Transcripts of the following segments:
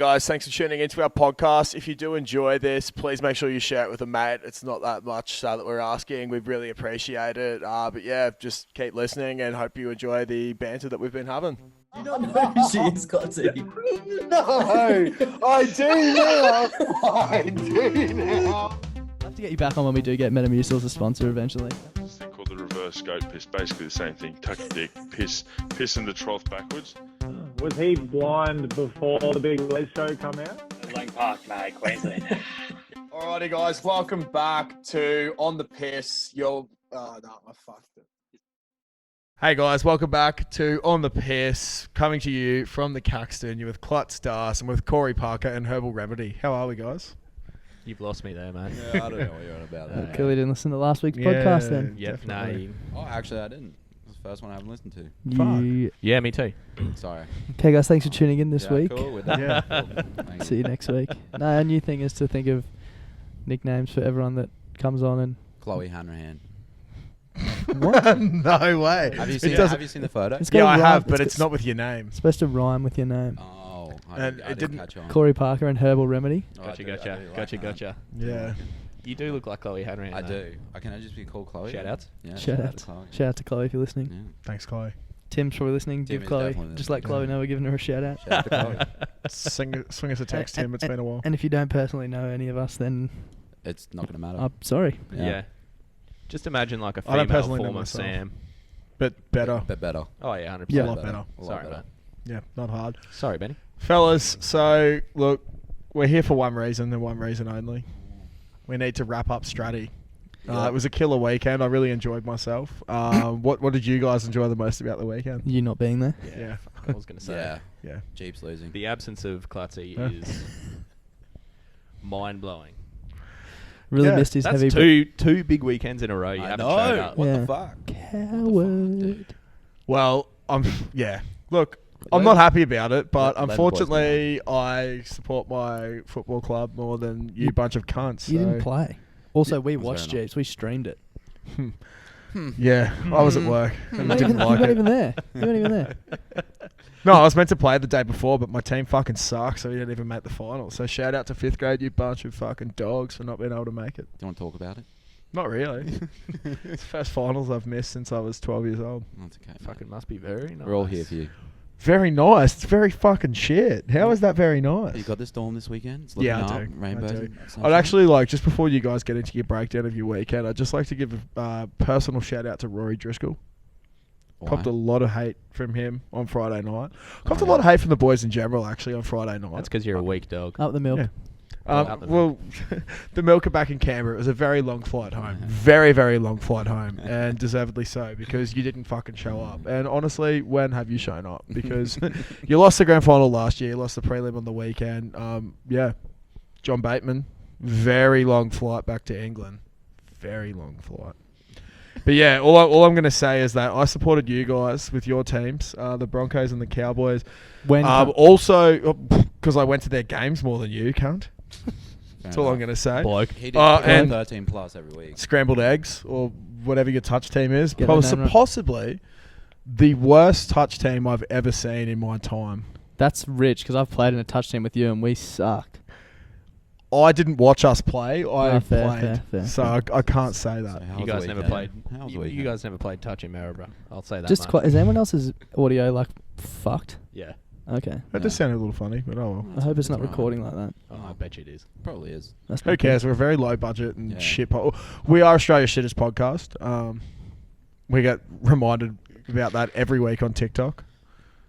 Guys, thanks for tuning into our podcast. If you do enjoy this, please make sure you share it with a mate. It's not that much that we're asking. We really appreciate it. But yeah, just keep listening and hope you enjoy the banter that we've been having. You don't know who she is, Cotty. No, I do now. I do now. I'll have to get you back on when we do get Metamucil as a sponsor eventually. This thing called the reverse goat piss. Basically the same thing. Tuck your dick, piss in the trough backwards. Was he blind before the Big Les show come out? Lang Park, mate, Queensland. Alrighty, guys, welcome back to On the Piss. I fucked it. Hey guys, welcome back to On the Piss, coming to you from the Caxton. You're with Klutz Stars and with Corey Parker and Herbal Remedy. How are we, guys? You've lost me there, mate. Yeah, I don't know what you're on about. Clearly didn't listen to last week's podcast then. Yep, no. definitely. Oh, actually, I didn't. It's the first one I haven't listened to. Yeah, me too. Sorry. Okay, guys, thanks for tuning in this week. Cool with that. Yeah. Cool. Thank See you next week. No, our new thing is to think of nicknames for everyone that comes on and. Chloe Hanrahan. What? No way. Have you It seen? doesn't- Have you seen the photo? It's Yeah, gotta I rhyme- have, but it's it's not with your name. It's supposed to rhyme with your name. Oh, And I it didn't- catch on. Corey Parker and Herbal Remedy. Oh, I Gotcha, do- I gotcha, do like gotcha, that. gotcha. Yeah. You do look like Chloe Hanrahan. I though. do. Can I just be called Chloe? Shout outs. Yeah. Shout out out. to Chloe. Shout out to Chloe if you're listening. Yeah. Thanks, Chloe. Tim's probably listening. Tim Give is Chloe. definitely Just let listening. Chloe know we're giving her a shout out. Shout out to Chloe. Swing us a text, Tim. It's been a while. And if you don't personally know any of us, then It's not going to matter. I'm sorry. Yeah. Just imagine like a I don't female personally know form of myself. Sam. But better. But better. Oh yeah, 100%. Yeah, a lot better. A lot Sorry, better. mate. Yeah, not hard. Sorry, Benny. Fellas, so look, we're here for one reason and one reason only. We need to wrap up Straddie. Yeah. It was a killer weekend. I really enjoyed myself. What did you guys enjoy the most about the weekend? You not being there. Yeah. I was gonna say. Yeah. Yeah. Jeep's losing. The absence of Klutzy Huh? is mind blowing. Really Yeah, missed his That's heavy. two big weekends in a row you I haven't know. showed up. What Yeah. the fuck? Coward. Well, yeah. Look, I'm not happy about it, but Let the boys unfortunately, I support my football club more than you bunch of cunts. You so- didn't play. Also, Yeah, we that's watched fair enough. Jeeps. We streamed it. Yeah, I was at work and I didn't you like weren't it. even there. You weren't even there. No, I was meant to play the day before, but my team fucking sucks, so we didn't even make the final. So shout out to 5th grade, you bunch of fucking dogs, for not being able to make it. Do you want to talk about it? Not really. It's the first finals I've missed since I was 12 years old. That's okay. mate. Fucking must be very nice. We're all here for you. Very nice. It's very fucking shit. How is that very nice? You got the storm this weekend? It's Yeah, looking I up, do. Rainbows. I do. and I'd sunshine. actually like, just before you guys get into your breakdown of your weekend, I'd just like to give a personal shout out to Rory Driscoll. Why? Copped a lot of hate from him on Friday night. Copped Oh, a lot yeah. of hate from the boys in general, actually, on Friday night. That's because you're a weak dog. Up the milk. Yeah. Out the Well, the milker back in Canberra, it was a very long flight home. Very, very long flight home. And deservedly so, because you didn't fucking show up. And honestly, when have you shown up? Because you lost the grand final last year, you lost the prelim on the weekend. Yeah, John Bateman, very long flight back to England. Very long flight. But yeah, all I'm going to say is that I supported you guys with your teams, the Broncos and the Cowboys. When Also, because I went to their games more than you, cunt. That's all I'm going to say. Bloke. He did and- 13 plus every week. Scrambled eggs or whatever your touch team is. Get that name right. Possibly the worst touch team I've ever seen in my time. that's rich because I've played in a touch team with you and we sucked. I didn't watch us play. I No, fair, played. fair. So I can't say that. So how You was guys the never weekend? played. How was the You weekend? guys never played touch in Maribor. I'll say that. Just much. quite, is anyone else's audio like fucked? Yeah. Okay. That just sounded a little funny, but oh well. I hope it's not right. recording like that. Oh, I bet you it is. Probably is. That's Who not cares? good. We're a very low budget and Yeah. shit. We are Australia's shittest podcast. We get reminded about that every week on TikTok.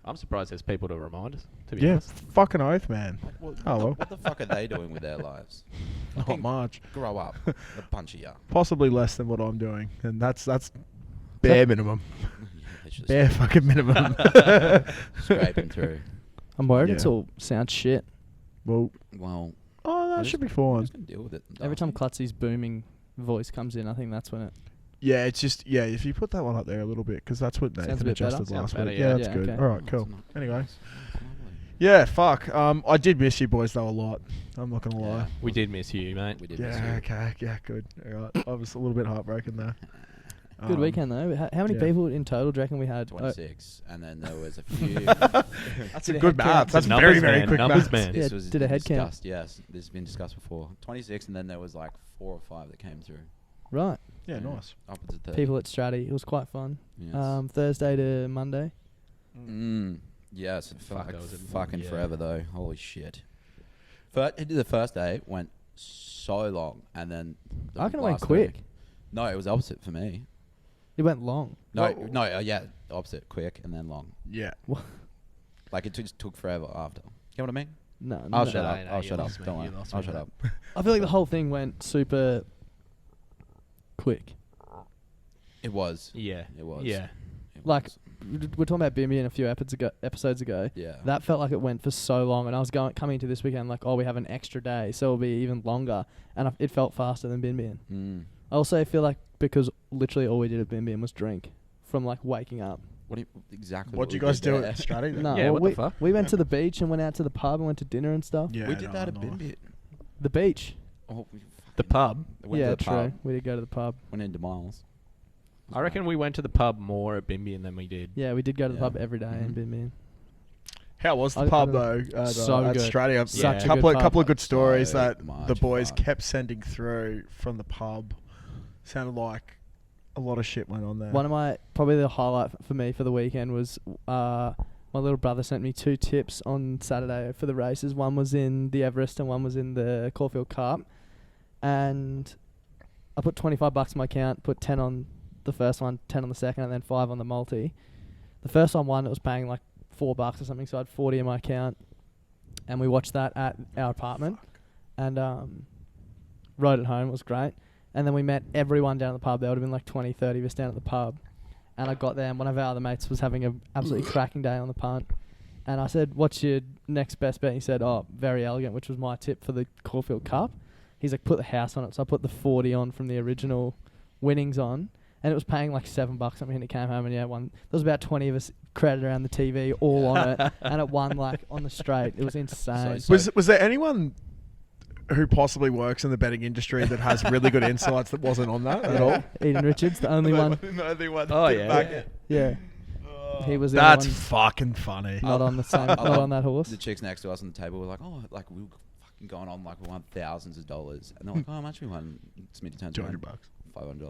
I'm surprised there's people to remind us. To be Yeah, honest. fucking oath, man. What, Oh, well. What the fuck are they doing with their lives? Not much. Grow up. A bunch of ya. Possibly less than what I'm doing, and that's bare minimum. Literally Bare fucking minimum. scraping through. I'm worried it's Yeah. all sound shit. Well, Well, that we're should be just- fine. we're just gonna deal with it. Every time Klutzy's booming voice comes in, I think that's when it. Yeah, it's just if you put that one up there a little bit, because that's what Sounds a Nathan bit better. adjusted Sounds last better, week. yeah. Yeah, that's Yeah, good. okay. All right, It's cool. not- Anyway, it's lovely. yeah, fuck. I did miss you boys though a lot. I'm not gonna lie. We did miss you, mate. We did miss Yeah, you. okay, yeah, good. All right, I was a little bit heartbroken there. Good weekend though. How many yeah. people in total do you reckon we had? 26, and then there was a few. That's a good math. That's Numbers, very, very man. quick Numbers, math. man. Yeah, This was did a head count. discussed. Yes, this has been discussed before. 26, and then there was like 4 or 5 that came through. Right. Yeah, nice. Upwards of 30. People at Straddie. It was quite fun. Yes. Thursday to Monday. Yes, it felt Fuck, like that was a- fucking yeah. forever though. Holy shit. The first day went so long, and then the I reckon it went last quick. day- No, it was opposite for me. It went long. Yeah, opposite, quick and then long. Yeah. Like it just took forever after. You know what I mean? No. I'll no. shut No, up. no, I'll you shut up. lost me, Don't you worry. lost I'll me, shut mate. up. I feel like the whole thing went super quick. It was. Yeah. It was. Yeah. It Like, was. we're talking about Bimby in a few episodes ago. Yeah. That felt like it went for so long, and I was coming into this weekend like, oh, we have an extra day, so it'll be even longer, and it felt faster than Bimby. I also feel like because literally all we did at Bimby was drink from like waking up. What do you, exactly? What do you we guys did do there. at Straddie? then? No, Yeah, well, what the we, fuck? we went to the beach and went out to the pub and went to dinner and stuff. Yeah, we did no, that at nice. Bimbit. The beach. Oh, we The fucking pub. went Yeah, to the true. pub. We did go to the pub. Went into Miles. I reckon we went to the pub more at Bimby than we did. Yeah, we did go to the Yeah. pub every day in Mhm. Bimby. How was the I pub don't though? At, So at good. Straddie? Such a couple good of couple of pub. good stories So that the much boys fun. kept sending through from the pub. Sounded like a lot of shit went on there. One of my probably the highlight for me for the weekend was my little brother sent me 2 tips on Saturday for the races. One was in the Everest and one was in the Caulfield Cup, and I put $25 in my account, put 10 on the first one, 10 on the second, and then 5 on the multi. The first one won. It was paying like $4 or something, so I had 40 in my account, and we watched that at our apartment, and rode it home. It was great. And then we met everyone down at the pub. There would have been like 20, 30 of us down at the pub. And I got there, and one of our other mates was having an absolutely cracking day on the punt. And I said, what's your next best bet? And he said, oh, Very Elegant, which was my tip for the Caulfield Cup. He's like, put the house on it. So I put the 40 on from the original winnings on. And it was paying like $7 something, and it came home, and yeah, won. There was about 20 of us crowded around the TV, all on it, and it won like on the straight. It was insane. Was there anyone who possibly works in the betting industry that has really good insights that wasn't on that at all? Eden Richards, the only one. The only one. Oh, yeah. Yeah, he was the That's only fucking funny. one not on the same, not on that horse. The chicks next to us on the table were like, oh, like we were fucking going on like we won thousands of dollars, and they're like, oh, how much we won? Smitty turns around, $200. $500.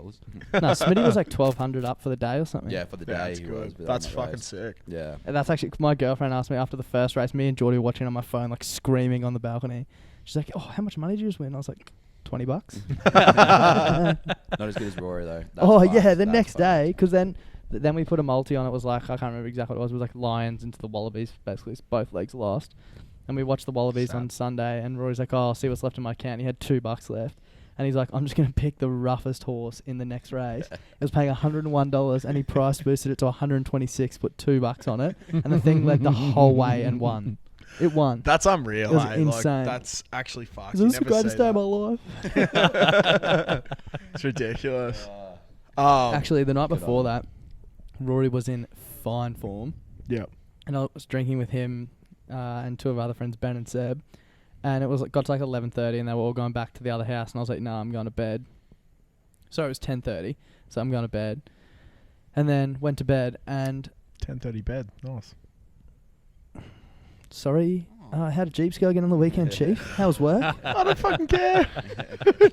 No, Smitty was like 1,200 up for the day or something. Yeah, for the day. That's he good. was without That's that fucking race. sick. Yeah. And that's actually my girlfriend asked me after the first race. Me and Geordie were watching on my phone, like screaming on the balcony. She's like, "Oh, how much money did you just win?" I was like, $20. Not as good as Rory though. That's Oh fucked. yeah, the That's next fucked. day, because then we put a multi on. It was like I can't remember exactly what it was. It was like Lions into the Wallabies, basically. So both legs lost, and we watched the Wallabies on Sunday. And Rory's like, "Oh, I'll see what's left in my account." He had $2 left, and he's like, "I'm just gonna pick the roughest horse in the next race." It was paying $101, and he price boosted it to 126, put $2 on it, and the thing led the whole way and won. It won. That's unreal. It was eh? insane. Like, that's actually fucked. This You is the never greatest see day of my that. life. It's ridiculous. Actually, the night Good before on that, Rory was in fine form, Yeah. and I was drinking with him and 2 of our other friends, Ben and Seb, and it was got to like 11:30, and they were all going back to the other house, and I was like, "No, I'm going to bed." So it was 10:30, so I'm going to bed, and then went to bed, and 10:30 bed. Nice. sorry, how did Jeeps go again on the weekend, Chief? How was work? I don't fucking care.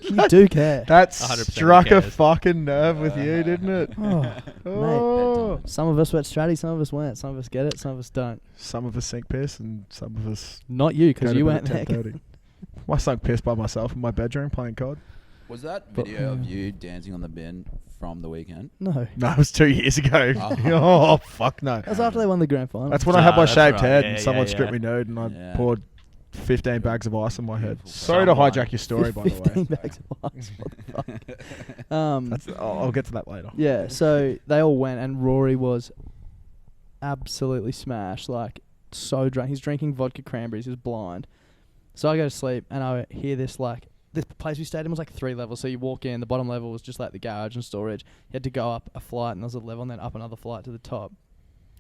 You do care. That 100% struck a cares. fucking nerve with you, didn't it? Oh, Oh. some of us were at Straddie, some of us weren't. Some of us get it, some of us don't. Some of us sink piss and some of us Not you, go because to you bed weren't at there. 10:30. I sunk piss by myself in my bedroom playing COD. Was that But, video of you dancing on the bin from the weekend? No. No, it was 2 years ago. Oh. Oh, fuck no. That was after they won the grand final. That's when I had my that's shaved right. head Yeah, and someone yeah, stripped yeah. me nude and I Yeah. poured 15 bags of ice on my head. Beautiful. Sorry to Someone. hijack your story, by the 15 way. bags of ice. What the fuck? That's, I'll get to that later. Yeah, so they all went, and Rory was absolutely smashed, like so drunk. He's drinking vodka cranberries. He's blind. So I go to sleep, and I hear this like this place we stayed in was like 3 levels. So you walk in, the bottom level was just like the garage and storage. You had to go up a flight, and there was a level, and then up another flight to the top.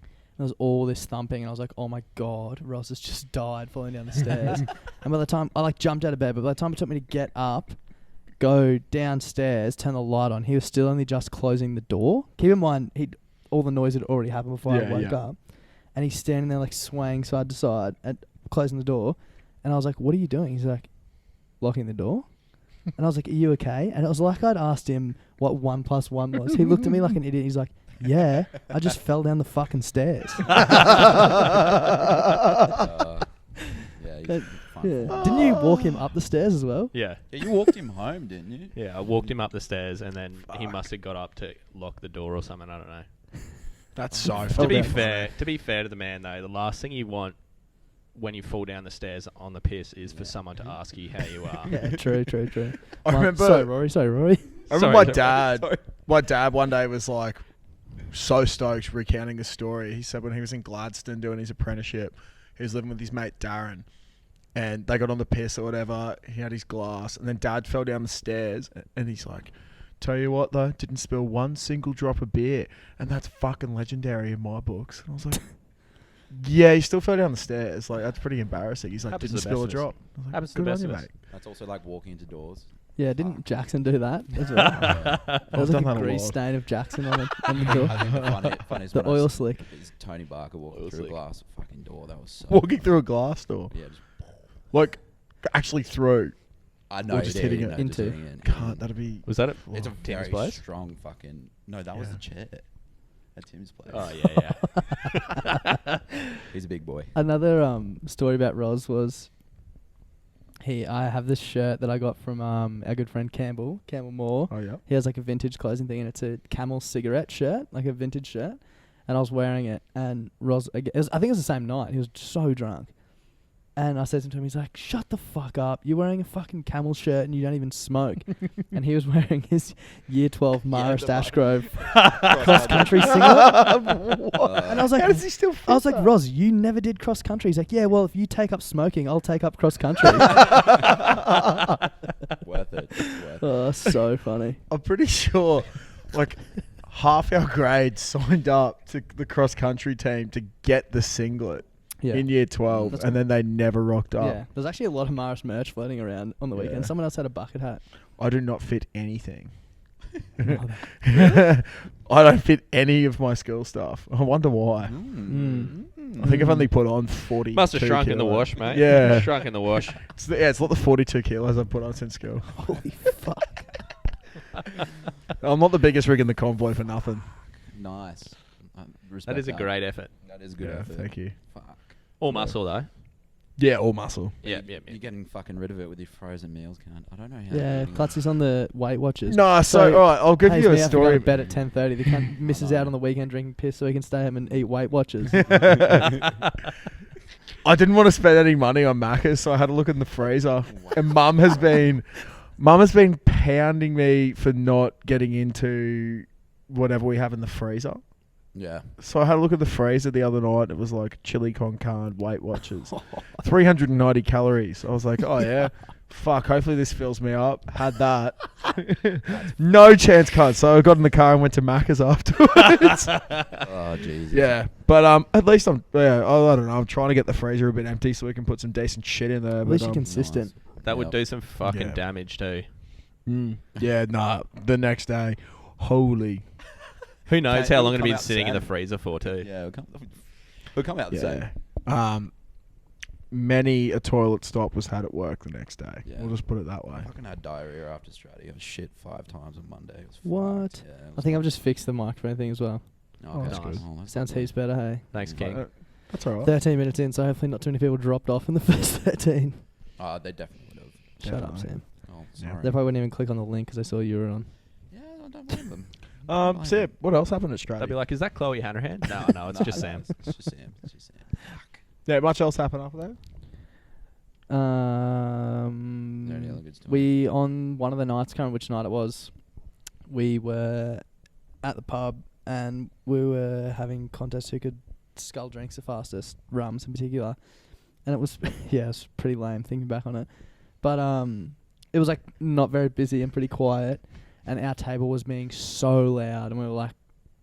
And there was all this thumping, and I was like, "Oh my god, Ross has just died falling down the stairs." And by the time I like jumped out of bed, but by the time it took me to get up, go downstairs, turn the light on. He was still only just closing the door. Keep in mind, all the noise had already happened before I woke up. And he's standing there like swaying side to side and closing the door. And I was like, what are you doing? He's like, locking the door. And I was like, are you okay? And it was like I'd asked him what 1 + 1 was. He looked at me like an idiot. He's like, yeah, I just fell down the fucking stairs. Didn't you walk him up the stairs as well? Yeah. Yeah, you walked him home, didn't you? Yeah, I walked him up the stairs and then he must have got up to lock the door or something. I don't know. That's so To be fair to the man though, the last thing you want when you fall down the stairs on the piss is for someone to ask you how you are. Yeah, true. I remember. Sorry, Rory. I remember my dad one day was like so stoked recounting a story. He said when he was in Gladstone doing his apprenticeship, he was living with his mate Darren, and they got on the piss or whatever. He had his glass, and then Dad fell down the stairs, and he's like, tell you what though, didn't spill one single drop of beer, and that's fucking legendary in my books. And I was like, yeah, he still fell down the stairs. Like, that's pretty embarrassing. He's like, Happens didn't to the spill a best of us. drop. I was like, Happens to the good on best you, of us. mate. That's also like walking into doors. Yeah, didn't Jackson do that as well? There was I've like done a that a grease lot. stain of Jackson on the door. I think the funniest The one I oil s- slick. is Tony Barker walking through a glass fucking door. That was so Walking through a glass door. Yeah, just, Like, actually through. I know. Or just hitting it into. Can't, that'd be... Was that it? It's a Tim's very place? strong fucking... No, that was Yeah. the chair at Tim's place. Oh yeah. He's a big boy. Another story about Roz was I have this shirt that I got from our good friend Campbell Moore. Oh, yeah. He has like a vintage clothing thing, and it's a Camel cigarette shirt, like a vintage shirt. And I was wearing it, and Roz, I think it was the same night. He was so drunk. And I said to him, he's like, shut the fuck up. You're wearing a fucking Camel shirt and you don't even smoke. And he was wearing his year 12 Marist Ashgrove cross-country singlet. And I was like, How does he still I was fit like, that? Roz, you never did cross-country. He's like, yeah, well, if you take up smoking, I'll take up cross-country. Worth it. Worth it. Oh, so funny. I'm pretty sure, like, half our grade signed up to the cross-country team to get the singlet Yeah. in year 12, That's and then they never rocked up. Yeah, there's actually a lot of Marist merch floating around on the Yeah. weekend. Someone else had a bucket hat. I do not fit anything. I don't fit any of my school stuff. I wonder why. I think I've only put on 40. Must have shrunk in the wash, mate. Yeah. Shrunk in the wash. It's not the 42 kilos I've put on since school. Holy fuck. I'm not the biggest rig in the convoy for nothing. Nice. That is a great effort. That is a good Yeah, effort. thank you. Fuck. All muscle though. Yeah, all muscle. Yeah, You- yeah. You're getting fucking rid of it with your frozen meals, cunt. I don't know how. Yeah, you're doing Clutzy's on the Weight Watchers. No, so all right, I'll give pays you a me out to go story. to bed at 10:30. The cunt misses out on the weekend drinking piss so he can stay home and eat Weight Watchers. I didn't want to spend any money on Macca's, so I had a look in the freezer. And Mum has been pounding me for not getting into whatever we have in the freezer. Yeah. So I had a look at the freezer the other night. It was like chili con carne, Weight Watchers, 390 calories. I was like, oh yeah, fuck. Hopefully this fills me up. Had that. No chance, cut. So I got in the car and went to Macca's afterwards. Oh Jesus. Yeah, but at least I don't know. I'm trying to get the freezer a bit empty so we can put some decent shit in there. At least but, you're consistent. That would Yep. do some fucking Yeah. damage too. Yeah, nah. The next day, holy. Who knows Okay, how it'll long it'll come be out sitting in the sad. freezer for too. Yeah. We'll come out the same. Yeah. Many a toilet stop was had at work the next day. Yeah. We'll just put it that way. I fucking had diarrhea after Straddie. I was shit 5 times on Monday. It was What? fucked. Yeah, it I was think I've like- just fixed the microphone thing as well. Oh, okay. that's good. Oh, that's Sounds lovely. heaps better, hey. Thanks, King. That's all right. 13 minutes in, so hopefully not too many people dropped off in the first 13. Oh, they definitely would have. Shut up, Definitely. Sam. Oh, Yeah. sorry. They probably wouldn't even click on the link because they saw you were on. Yeah, I don't blame them. Don't blame Sip, them. what else happened at They'll be Straddie? like, "Is that Chloe Hanrahan?" No, it's just Sam. It's just Sam. It's just Sam. Fuck. Yeah, much else happened after that? Is there any other good stories? We on one of the nights, can't remember which night it was. We were at the pub and we were having contests who could scull drinks the fastest, rums in particular. And it was yeah, it was pretty lame thinking back on it. But it was like not very busy and pretty quiet, and our table was being so loud and we were like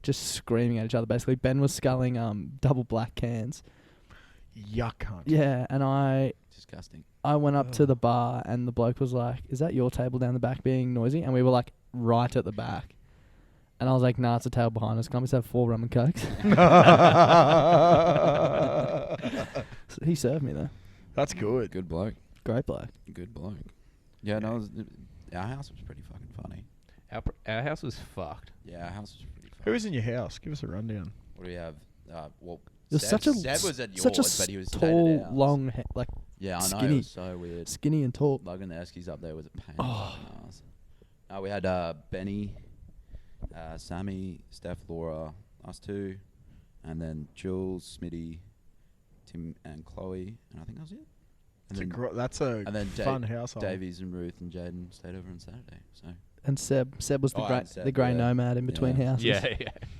just screaming at each other. Basically, Ben was sculling double black cans. Yuck, cunt. Yeah, and I disgusting. I went up to the bar and the bloke was like, "Is that your table down the back being noisy?" And we were like right at the back. And I was like, "Nah, it's a table behind us. Can we just have 4 rum and cokes?" So he served me though. That's good. Good bloke. Great bloke. Good bloke. Yeah, no, our house was pretty fucking funny. Our house was fucked. Yeah, our house was pretty funny. Who was in your house? Give us a rundown. What do we have? Well, You're Seb, such a Seb was at such a yours, but he was stayed tall, at ours. long, like Yeah, I know. skinny. It was so weird. skinny and tall. Lugging the Eskies up there was a pain in the fucking ass. We had Benny, Sammy, Steph, Laura, us two, and then Jules, Smitty, Tim, and Chloe, and I think that was it. And That's a and then fun household. Davies and Ruth and Jaden stayed over on Saturday. So And Seb was the and Seb, grey yeah. nomad in between Yeah. houses. Yeah.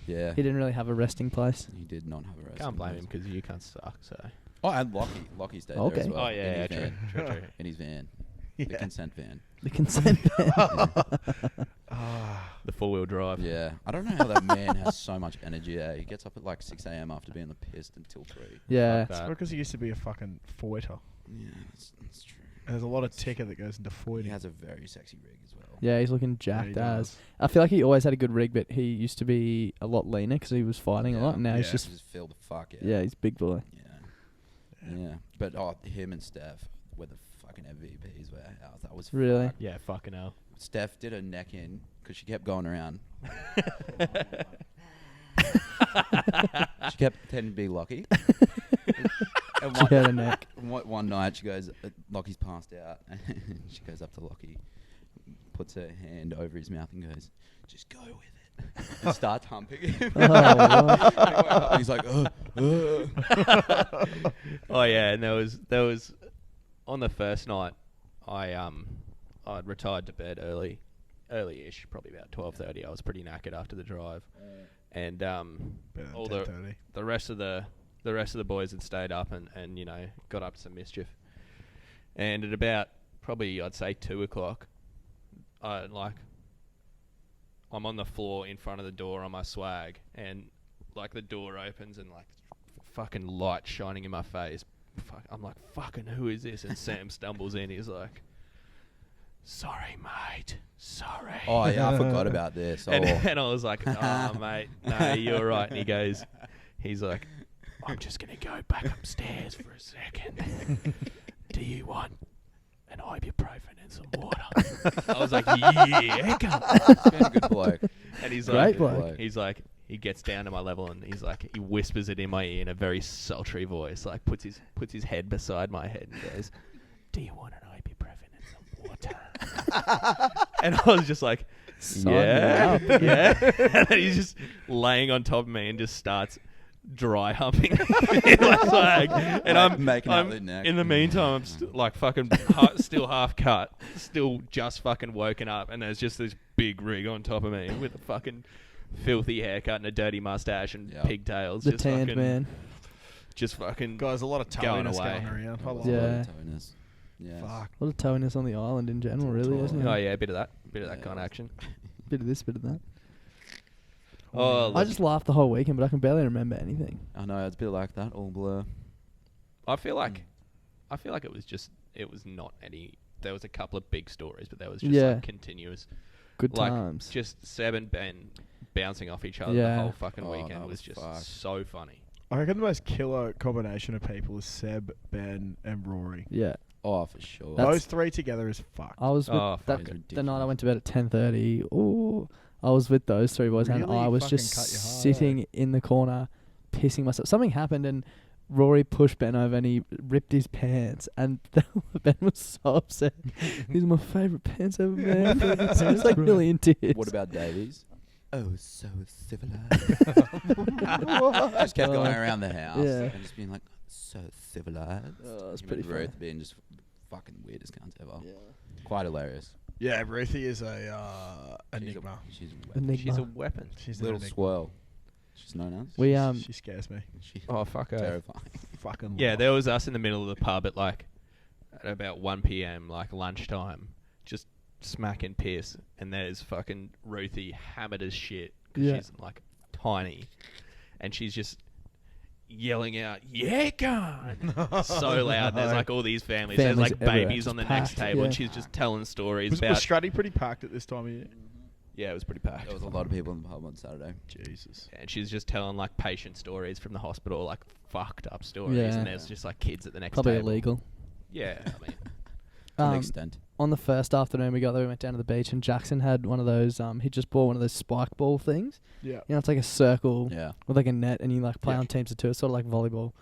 yeah, He didn't really have a resting place. he did not have a rest. Can't blame him because you can't suck. So. Oh, and Lockie stayed there Okay. as well. Oh yeah, in his true, van. true. In his van, the consent van. The consent ban. The 4-wheel drive. Yeah, I don't know how that man has so much energy. He gets up at like 6 a.m. after being the pissed until 3. Yeah. Fuck that. Because he used to be a fucking foiter. Yeah, that's true. There's a lot of ticker that goes into He foiting. has a very sexy rig as well. Yeah, he's looking Yeah, jacked he as. does. I feel like he always had a good rig, but he used to be a lot leaner because he was fighting a lot. And now he's Yeah. just, Just feel the fuck out. yeah, he's a big boy. Yeah. But him and Steph were the fucking MVPs where our house. That was Really? fucked. Yeah, fucking hell. Steph did her neck in because she kept going around. She kept pretending to be Lockie. And She had a neck. one night she goes, Lockie's passed out. And she goes up to Lockie, puts her hand over his mouth and goes, "Just go with it." And starts humping him. Oh, And he's like, Oh yeah, and there was on the first night, I'd retired to bed early-ish, probably about 12:30. I was pretty knackered after the drive, and all the rest of the boys had stayed up and got up to some mischief. And at about probably I'd say 2:00, I'm on the floor in front of the door on my swag, and like the door opens and like fucking light shining in my face. I'm like, fucking who is this? And Sam stumbles in. He's like, "Sorry, mate. Sorry." "Oh yeah, I forgot about this." And I was like, "Oh, mate, no, you're right." And he's like, "I'm just going to go back upstairs for a second. Do you want an ibuprofen and some water?" I was like, "Yeah, come on." He's been a good bloke. And he's Great like, bloke. he's like, he gets down to my level and he's like, he whispers it in my ear in a very sultry voice, like puts his head beside my head and goes, "Do you want an ibuprofen and some water?" And I was just like, Sign me "Yeah, up. yeah." And then he's just laying on top of me and just starts dry humping in my swag, and I'm making out the neck. in the meantime, I'm like fucking still half cut, still just fucking woken up, and there's just this big rig on top of me with a fucking filthy haircut and a dirty mustache and Yep. pigtails. The just tanned fucking, man. Just fucking Guys, a lot of Going towiness away. going around. I love Yeah. it. Yes. Fuck. A lot of towiness on the island in general, really, isn't it? Oh yeah, a bit of that Yeah. kind of action. Bit of this, bit of that. Oh, I look, just laughed the whole weekend, but I can barely remember anything. I know, it's a bit like that, all blur. I feel like it was not any. There was a couple of big stories, but there was just Yeah. like continuous. Good Like, times. Just Seb and Ben bouncing off each other Yeah. the whole fucking Oh, weekend that was was just fucked. so funny. I reckon the most killer combination of people is Seb, Ben, and Rory. Yeah. Oh, for sure. That's- Those three together is fucked. I was with Oh, that, fuck. It's the night I ridiculous. went to bed at 10:30. Oh, I was with those three boys, and Really I was fucking just cut your heart sitting in the corner, pissing myself. Something happened, and Rory pushed Ben over, and he ripped his pants. And Ben was so upset. These are my favourite pants ever, man. He was like really in tears. What about Davies? Oh, so civilized. Just kept going around the house Yeah. and just being like, so civilized. Oh, it's Him pretty and Ruth funny. being just fucking weirdest cunts ever. Quite hilarious. Yeah, Ruthie is a enigma. She's a weapon. Enigma. She's a weapon. She's an Little enigma. swirl. She's known as. We She scares me. She's Oh fuck her. terrifying. Fucking Yeah, love. there was us in the middle of the pub at about 1 p.m. like lunchtime, just smacking piss, and there's fucking Ruthie hammered as shit 'cause Yeah. she's like tiny, and she's just yelling out, "Yeah, gun!" so loud. There's like all these families. There's Families like everywhere, babies just on the next packed, table, yeah. and she's just telling stories Was about. Straddie pretty packed at this time of year? Yeah, it was pretty packed. There was a lot of people in the pub on Saturday. Jesus. And she's just telling like patient stories from the hospital, like fucked up stories, Yeah. and there's just like kids at the next Probably table. illegal. Yeah, I mean, To an Um, extent. on the first afternoon we got there, we went down to the beach, and Jackson had one of those. He just bought one of those spike ball things. Yeah. You know, it's like a circle Yeah. with like a net, and you like play Yeah. on teams of two. It's sort of like volleyball.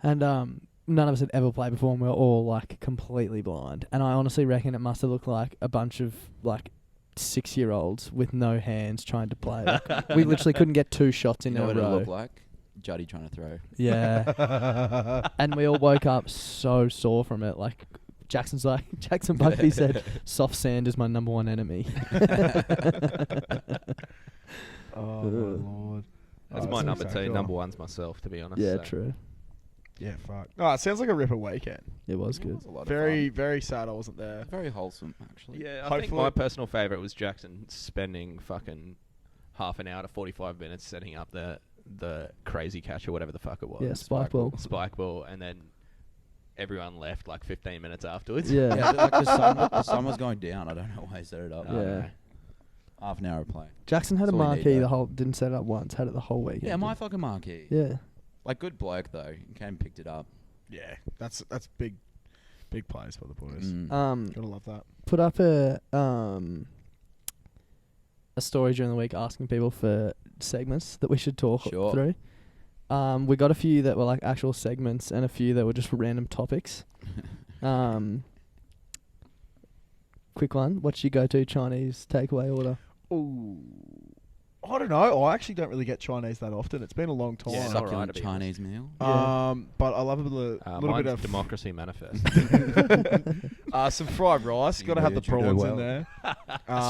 And none of us had ever played before, and we were all like completely blind. And I honestly reckon it must have looked like a bunch of like 6-year-olds with no hands trying to play. Like, we literally couldn't get 2 shots in You know a what it row. looked like? Juddy trying to throw. Yeah. And we all woke up so sore from it. Like Jackson Buckley said, "Soft sand is my number one enemy." Oh my lord. that's Oh, my that number sounds 2. so cool. Number 1's myself, to be honest. Yeah, so. true. Yeah, fuck. Oh, it sounds like a ripper weekend. It was It good. was a lot of Very, fun. very sad I wasn't there. Very wholesome, actually. Yeah, I think Hopefully- my personal favourite was Jackson spending fucking half an hour to 45 minutes setting up the crazy catch or whatever the fuck it was. Yeah, spike ball. Spike ball, and then everyone left like 15 minutes afterwards. Yeah. Yeah, like the sun was going down. I don't know why he set it up. Yeah. Half an hour of play. Jackson had a That's all we need, marquee though. the whole. Didn't set it up once. Had it the whole weekend. Yeah, my fucking marquee. Yeah. Like, good bloke, though. He came and picked it up. Yeah, that's big plays for the boys. Mm. Gotta love that. Put up a story during the week asking people for segments that we should talk Sure. through. We got a few that were like actual segments and a few that were just random topics. Quick one. What's your go-to Chinese takeaway order? Ooh. I don't know. I actually don't really get Chinese that often. It's been a long time. Yeah, not Succulent right, to be Chinese meal. But I love a little bit Mine's of Democracy Manifest. some fried rice. Got to have the You do prawns well. in there.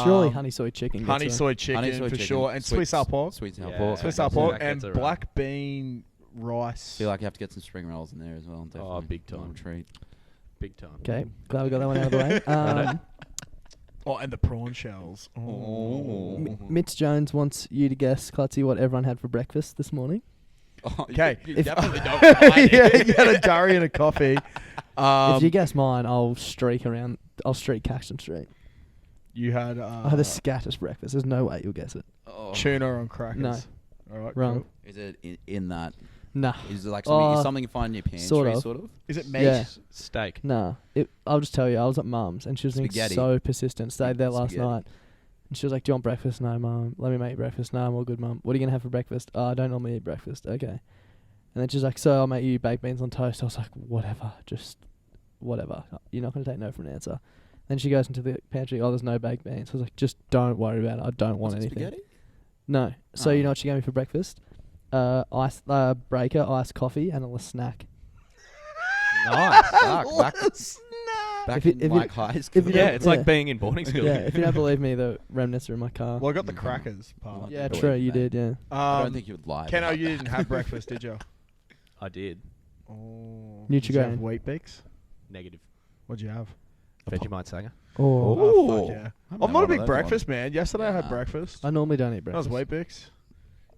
Surely honey soy chicken. gets honey a- soy chicken Honey soy for chicken. sure, and sweet sour pork. Sweet sour Yeah. pork. Sweet sour that pork gets and around. black bean rice. I feel like you have to get some spring rolls in there as well. Definitely. big Little time. treat. Big time. Okay, glad we got that one out of the way. Oh, and the prawn shells. Oh. Mitch Jones wants you to guess, Clutzy, what everyone had for breakfast this morning. Oh, Okay. You If- definitely don't mind Yeah, it. you had a curry and a coffee. If you guess mine, I'll streak Caxton Street. You had I had the scattest breakfast. There's no way you'll guess it. Oh. tuna on crackers. No. All right, Wrong. cool. Is it in that? Nah. Is it like something, Oh, something you find in your pantry, sort of. sort of? Is it meat? Yeah. Steak. Nah. I'll just tell you, I was at Mum's and she was being Spaghetti. so persistent. Stayed there last Spaghetti. night. And she was like, "Do you want breakfast?" "No, Mum." "Let me make you breakfast." "No, I'm all good, Mum." "What are you going to have for breakfast?" "Oh, I don't normally eat breakfast." "Okay." And then she's like, "So I'll make you baked beans on toast." I was like, "Whatever. Just whatever. You're not going to take no for an answer." Then she goes into the pantry. "Oh, there's no baked beans." I was like, "Just don't worry about it. I don't want Was it anything." spaghetti? No. So Oh. you know what she gave me for breakfast? Breaker, iced coffee, and a little snack. Nice. Fuck, back If you- in if you- like high if school. you Yeah, don't- it's like being in boarding school. Yeah, if you don't believe me, the remnants are in my car. Well, I got the Okay. crackers part. Yeah, believe true, you, you mate. did, yeah. I don't think you would lie. Keno, about you that. didn't have breakfast, did you? I did. Oh. Did you have Nutrigrain. Wheat Bix? Negative. What'd you have? Vegemite sanger. Oh. Oh, fuck yeah. haven't I'm had not a one of big those breakfast man. Yesterday I had Yeah. breakfast. I normally don't eat That was breakfast. Wheat Bix.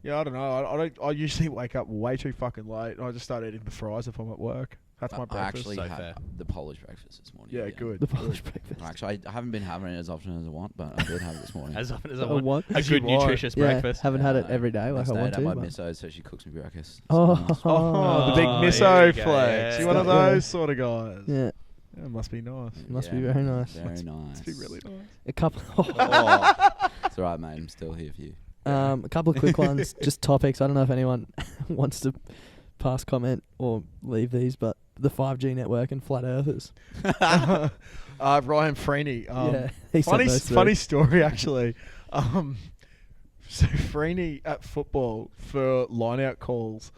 Yeah, I don't know. I don't. I usually wake up way too fucking late. I just start eating the fries if I'm at work. That's my I breakfast. actually So had fair. the Polish breakfast this morning. Yeah, good. The Polish breakfast. Actually, I haven't been having it as often as I want, but I did have it this morning. As often as I Oh, want. what? A As you good want. nutritious Yeah, breakfast. haven't had it Yeah, every day like I stayed want at to. my but- misso, so she cooks me breakfast. Oh. It's nice. Oh, the big Oh, miso here we go, flex. yeah. You one of Yeah. those sort of guys. Yeah, Yeah, it must be nice. must be very nice. Very nice. Must be really nice. a couple. Oh, it's alright, mate. I'm still here for you. A couple of quick ones, just topics. I don't know if anyone wants to pass comment or leave these, but the 5G network and flat earthers. Ryan Freeney. Yeah, he sent funny, those through. funny story actually. So Freeney at football for line-out calls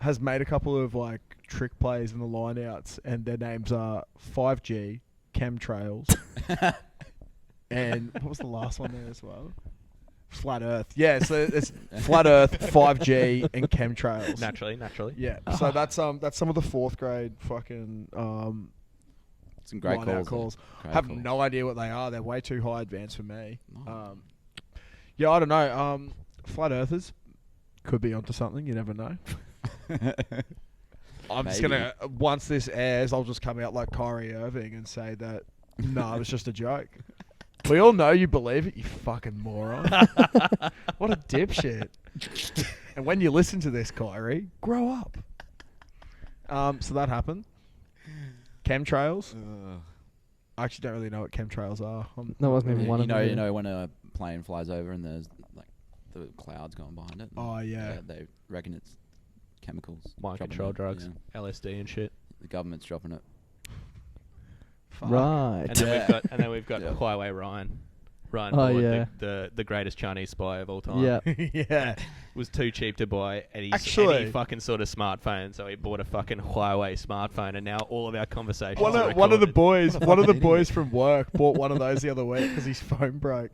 has made a couple of like trick plays in the line-outs, and their names are 5G, chemtrails, and what was the last one there as well? Flat Earth. Yeah, so it's Flat Earth, 5G, and chemtrails. Naturally. Yeah. So that's some of the fourth grade fucking Some great line-out calls. calls. Great Have calls. no idea what they are. They're way too high advanced for me. No. Yeah, I don't know. Flat Earthers could be onto something. You never know. I'm just Maybe. gonna once this airs, I'll just come out like Kyrie Irving and say that no, it was just a joke. We all know you believe it, you fucking moron. What a dipshit. And when you listen to this, Kyrie, grow up. So that happened. Chemtrails. I actually don't really know what chemtrails are. That wasn't even one you of know, them. you know when a plane flies over and there's like the clouds going behind it. Oh, yeah. They reckon it's chemicals. Mind dropping control it, drugs, yeah. LSD and shit. The government's dropping it. Fuck. Right. And then we've got Yeah. Huawei Ryan. Ryan Oh, Boyd, yeah. the greatest Chinese spy of all time. Yeah. Yeah. Was too cheap to buy Actually- any fucking sort of smartphone, so he bought a fucking Huawei smartphone, and now all of our conversations One are of the recorded. boys, What a one of the fucking boys idiot. from work bought one of those the other week because his phone broke.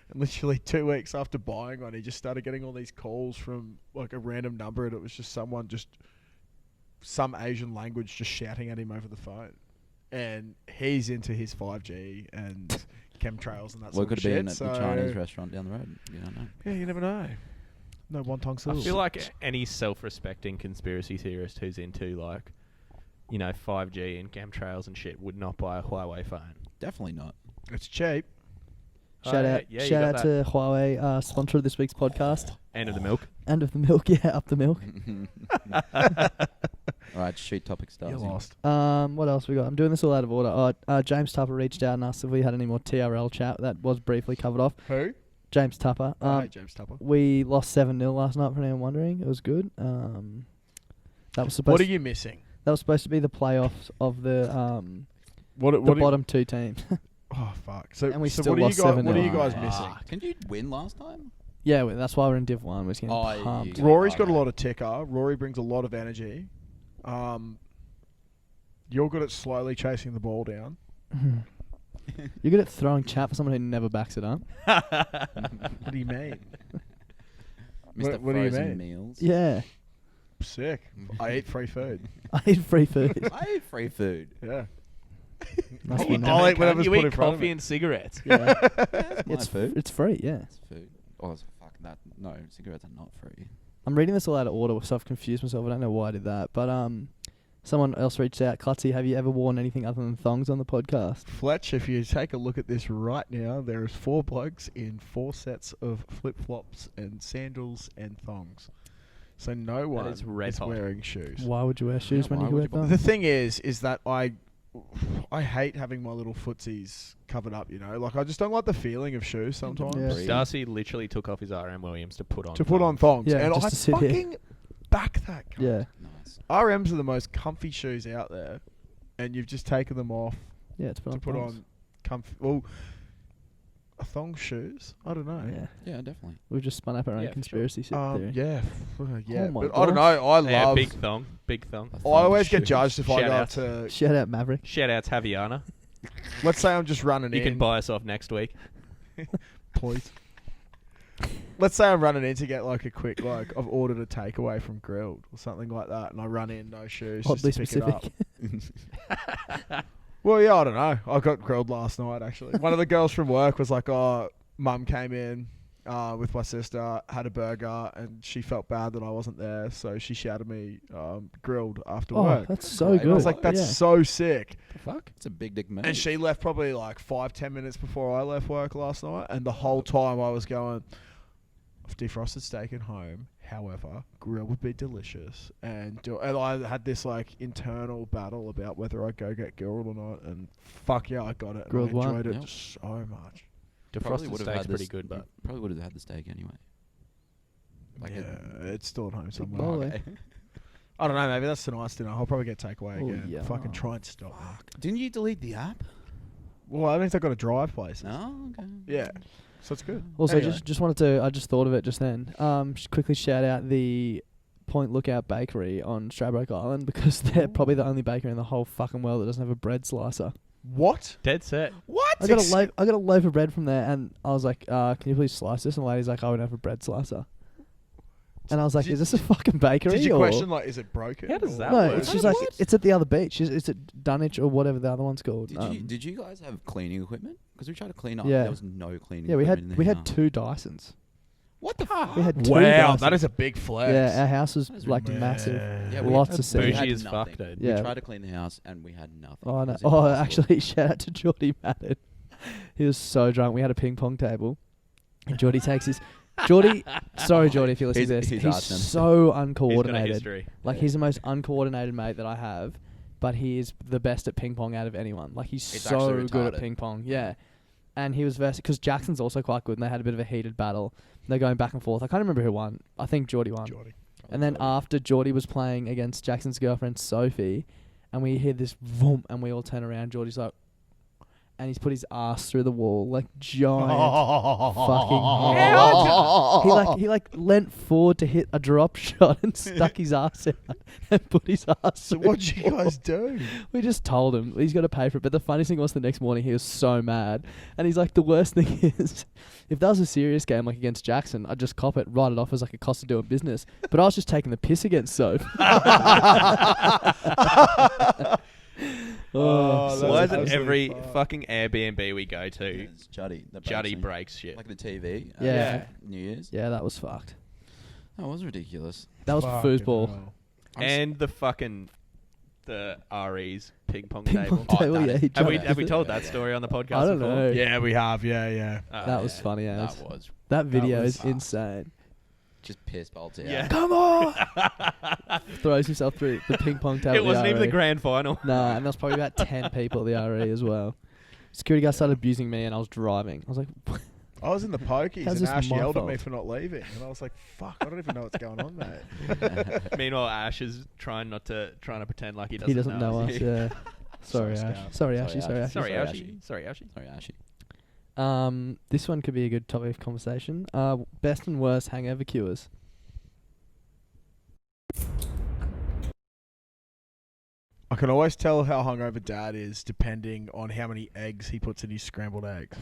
And literally 2 weeks after buying one, he just started getting all these calls from like a random number, and it was just some Asian language just shouting at him over the phone. And he's into his 5G and chemtrails and that Well, it sort could of have been shit. at So the Chinese restaurant down the road. You don't know. yeah, you never know. No wonton I sauce. feel like any self-respecting conspiracy theorist who's into like, 5G and chemtrails and shit would not buy a Huawei phone. Definitely not. It's cheap. Shout out, yeah, you shout got out that. to Huawei, sponsor of this week's podcast. End of the milk. And of the milk, yeah, up the milk. All right, shoot topic stars. You're lost. What else we got? I'm doing this all out of order. James Tupper reached out and asked if we had any more TRL chat. That was briefly covered off. Who? James Tupper. Hey, James Tupper. We lost 7-0 last night, for anyone wondering. It was good. That was supposed. What are you missing? That was supposed to be the playoffs of the What? the What? bottom two teams. Oh fuck! So, And we so still what are you lost guys? 7-0. What are you guys Ah, missing? Can you win last time? Yeah, that's why we're in Div 1. We're just getting Oh, yeah, pumped. yeah. Rory's got a Okay. lot of ticker. Rory brings a lot of energy. You're good at slowly chasing the ball down. You're good at throwing chat for someone who never backs it up. What do you mean? Mr. What do you Frozen mean? Meals. Yeah. Sick. I eat free food. I eat free food. I eat free food. Yeah. Must You be I'll nice. eat whatever's you put eat in front of coffee me. and cigarettes. Yeah. That's my It's food. it's free, yeah. It's food. Oh, it's fuck that. No, cigarettes are not free. I'm reading this all out of order, so I've confused myself. I don't know why I did that. But someone else reached out. Clutzy, have you ever worn anything other than thongs on the podcast? Fletch, if you take a look at this right now, there is 4 blokes in 4 sets of flip-flops and sandals and thongs. So no one is red is hot. wearing shoes. Why would you wear shoes when why you would wear you buy- thongs? The thing is that I hate having my little footsies covered up, Like, I just don't like the feeling of shoes sometimes. Yeah. Darcy literally took off his RM Williams to put on. To put on thongs. Yeah, and just I to sit here. fucking back that. cunt. Yeah. Nice. RMs are the most comfy shoes out there. And you've just taken them off Yeah, it's put to on put thongs. on comfy. Well, a thong shoes? I don't know. Yeah. Yeah, definitely. We've just spun up our own Yeah, for conspiracy theory. Yeah. Yeah. Oh my but I don't know. I Yeah, love. big thong. Big thong. I always get shoes. judged if I Shout go out. up to. Shout out Maverick. Shout out to Javiana. Let's say I'm just running You in. can buy us off next week. Please. Let's say I'm running in to get like a quick I've ordered a takeaway from Grilled or something like that, and I run in no shoes Oddly just to pick it up. specific. Well, yeah, I don't know. I got grilled last night actually. One of the girls from work was like, "Oh, Mum came in with my sister, had a burger, and she felt bad that I wasn't there, so she shouted me grilled after Oh, work." that's so Great. good. I was like, "That's yeah. so sick." The fuck? It's a big dick man. And she left probably like 5-10 minutes before I left work last night, and the whole time I was going, "I've defrosted steak at home. However, grill would be delicious." And I had this like internal battle about whether I'd go get grilled or not, and fuck yeah, I got it. Grilled and I enjoyed one. it Yep. so much. Probably Defrosted would have steak's had pretty this- good, but probably would have had the steak anyway. Like Yeah, it's still at home somewhere. boy. okay. I don't know. Maybe that's tonight's dinner. I'll probably get takeaway Oh, again. yeah. Fucking try and stop me. Didn't you delete the app? Well, that means I got to drive places. No. Okay. Yeah, so it's good. Also, Anyway. just wanted to. I just thought of it just then. Quickly shout out the Point Lookout Bakery on Stradbroke Island because they're probably the only bakery in the whole fucking world that doesn't have a bread slicer. What? dead set. What? I got a loaf of bread from there, and I was like, "Can you please slice this?" And the lady's like, "I would have a bread slicer." And I was like, Did- "Is this a fucking bakery?" Did you or? question like, is it broken? How does or- that No, work? it's just like it's at the other beach. It's at Dunwich or whatever the other one's called. Did you guys have cleaning equipment? Because we tried to clean up. Yeah. There was no cleaning. Yeah, we equipment in had there. 2 Dysons. What the fuck? We had two Wow, glasses. that is a big flex. Yeah, our house was That's like really massive. mad. Yeah, Lots of we seats. had Bougie as fuck, nothing. dude. Yeah. We tried to clean the house and we had nothing. Oh It no! was Oh, impossible. actually, shout out to Geordie Madden. He was so drunk. We had a ping pong table, and Geordie takes his. Geordie, sorry, Geordie, if you're listening to this, He's he's Arsenal. so He's got a uncoordinated. history. Like he's the most uncoordinated mate that I have, but he is the best at ping pong out of anyone. Like he's It's so actually good at retarded. ping pong. Yeah, and he was because Jackson's also quite good, and they had a bit of a heated battle. They're going back and forth. I can't remember who won. I think Geordie won. Geordie. And then after Geordie was playing against Jackson's girlfriend Sophie, and we hear this vroom, and we all turn around. Geordie's like, and he's put his ass through the wall, like giant fucking. He leant forward to hit a drop shot and stuck his ass out and put his ass. So through what'd the you wall. guys do? We just told him he's got to pay for it. But the funniest thing was the next morning he was so mad, and he's like, the worst thing is, if that was a serious game like against Jackson, I'd just cop it, write it off as like a cost of doing business. But I was just taking the piss against Soph. Oh, so Why that's isn't every absolutely fucked. fucking Airbnb we go to, It's Juddy. that Juddy thing. breaks shit? Like the TV. Yeah. New Year's. Yeah, that was fucked. That was ridiculous. That was Fucking foosball. hell. And the RE's ping pong Ping table. pong table, that yeah. is- he Have we jumped have we with it. told that story on the podcast? I don't before? know. Yeah, we have. Yeah. Oh, That was yeah. funny as. That was That video was is fucked. insane. just piss bolts out. Yeah. Come on! Throws himself through the ping pong table. It wasn't even the grand final. Nah, and there was probably about 10 people at the RE as well. Security guy started abusing me and I was driving. I was like, I was in the pokies How's and this Ash my yelled at fault? me for not leaving, and I was like, "Fuck, I don't even know what's going on, mate." Meanwhile, Ash is trying to pretend like he he doesn't know us. Yeah. Sorry, Sorry, Ash. Scout. Sorry, Sorry, Ashy. Sorry, Ash. Ashy. Sorry, Sorry, Ashy. Ashy. Sorry, Ashy. Sorry, Ashy. This one could be a good topic of conversation. Best and worst hangover cures. I can always tell how hungover Dad is depending on how many eggs he puts in his scrambled eggs.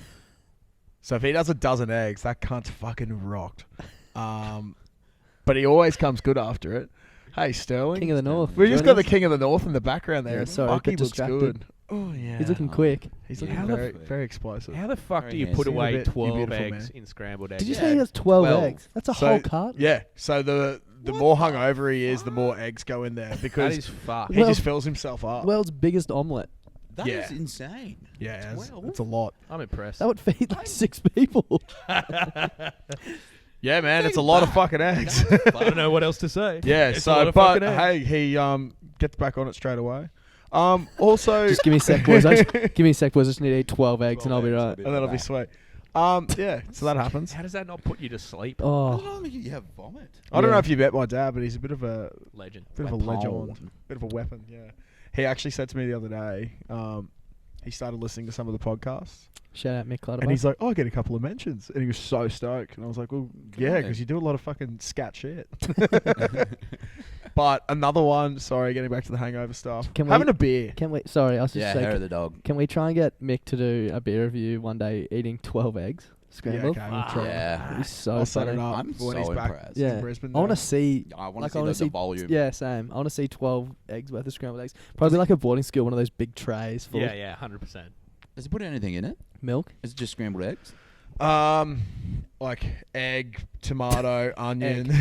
So if he does a dozen eggs, that cunt's fucking rocked. But he always comes good after it. Hey, Sterling. King of the North. We just join got the us. King of the North in the background there. Yeah, and sorry, fuck, got he looks distracted. good. Oh, yeah. He's looking quick. He's Yeah. looking How the very, f- very explosive. How the fuck Very do you handsome. put You're away a bit- you're 12 beautiful, eggs man. in scrambled eggs? Did you Yeah, say he has 12 12. eggs? That's a So- whole carton. Yeah, so the more hungover he is, the more eggs go in there That because is fucked. he Well- just fills himself up. World's biggest omelette. That is Yeah. insane. yeah, it's 12? a lot. I'm impressed. That would feed like 6 people. Yeah, man, it's a lot of fucking eggs. I don't know what else to say. Yeah, It's a lot so of but fucking eggs. hey, he gets back on it straight away. Also, Just give me a sec, boys. Give me a sec, boys. I just need to eat 12 eggs and I'll be 12 right. eggs, and then I'll be sweet. Yeah, so that happens. How does that not put you to sleep? I Oh, don't know, you have vomit. I don't know Yeah. if you met my dad, but he's a bit of a Legend. legend, Weapon. bit of a weapon. Yeah, he actually said to me the other day. He started listening to some of the podcasts, shout out Mick Clutterbuck. and he's like, "Oh, I get a couple of mentions," and he was so stoked. And I was like, "Well, yeah, on. because you do a lot of fucking scat shit." But another one. Sorry, getting back to the hangover stuff. Can we- Having a beer. Can we? Sorry, I was just Yeah, saying. hair of the dog. Can we try and get Mick to do a beer review one day eating 12 eggs scrambled? Yeah, okay, we'll Ah. try. Yeah. That'd be so I'll set funny. it up I'm for when so he's back impressed. Yeah. in Brisbane. I want to there. see. I want Like, to I wanna see the see- volume. Yeah, same. I want to see 12 eggs worth of scrambled eggs. Probably like a boarding school, one of those big trays full Yeah, of yeah, 100%. Does it put anything in it? milk. Is it just scrambled eggs? Like egg, tomato, onion.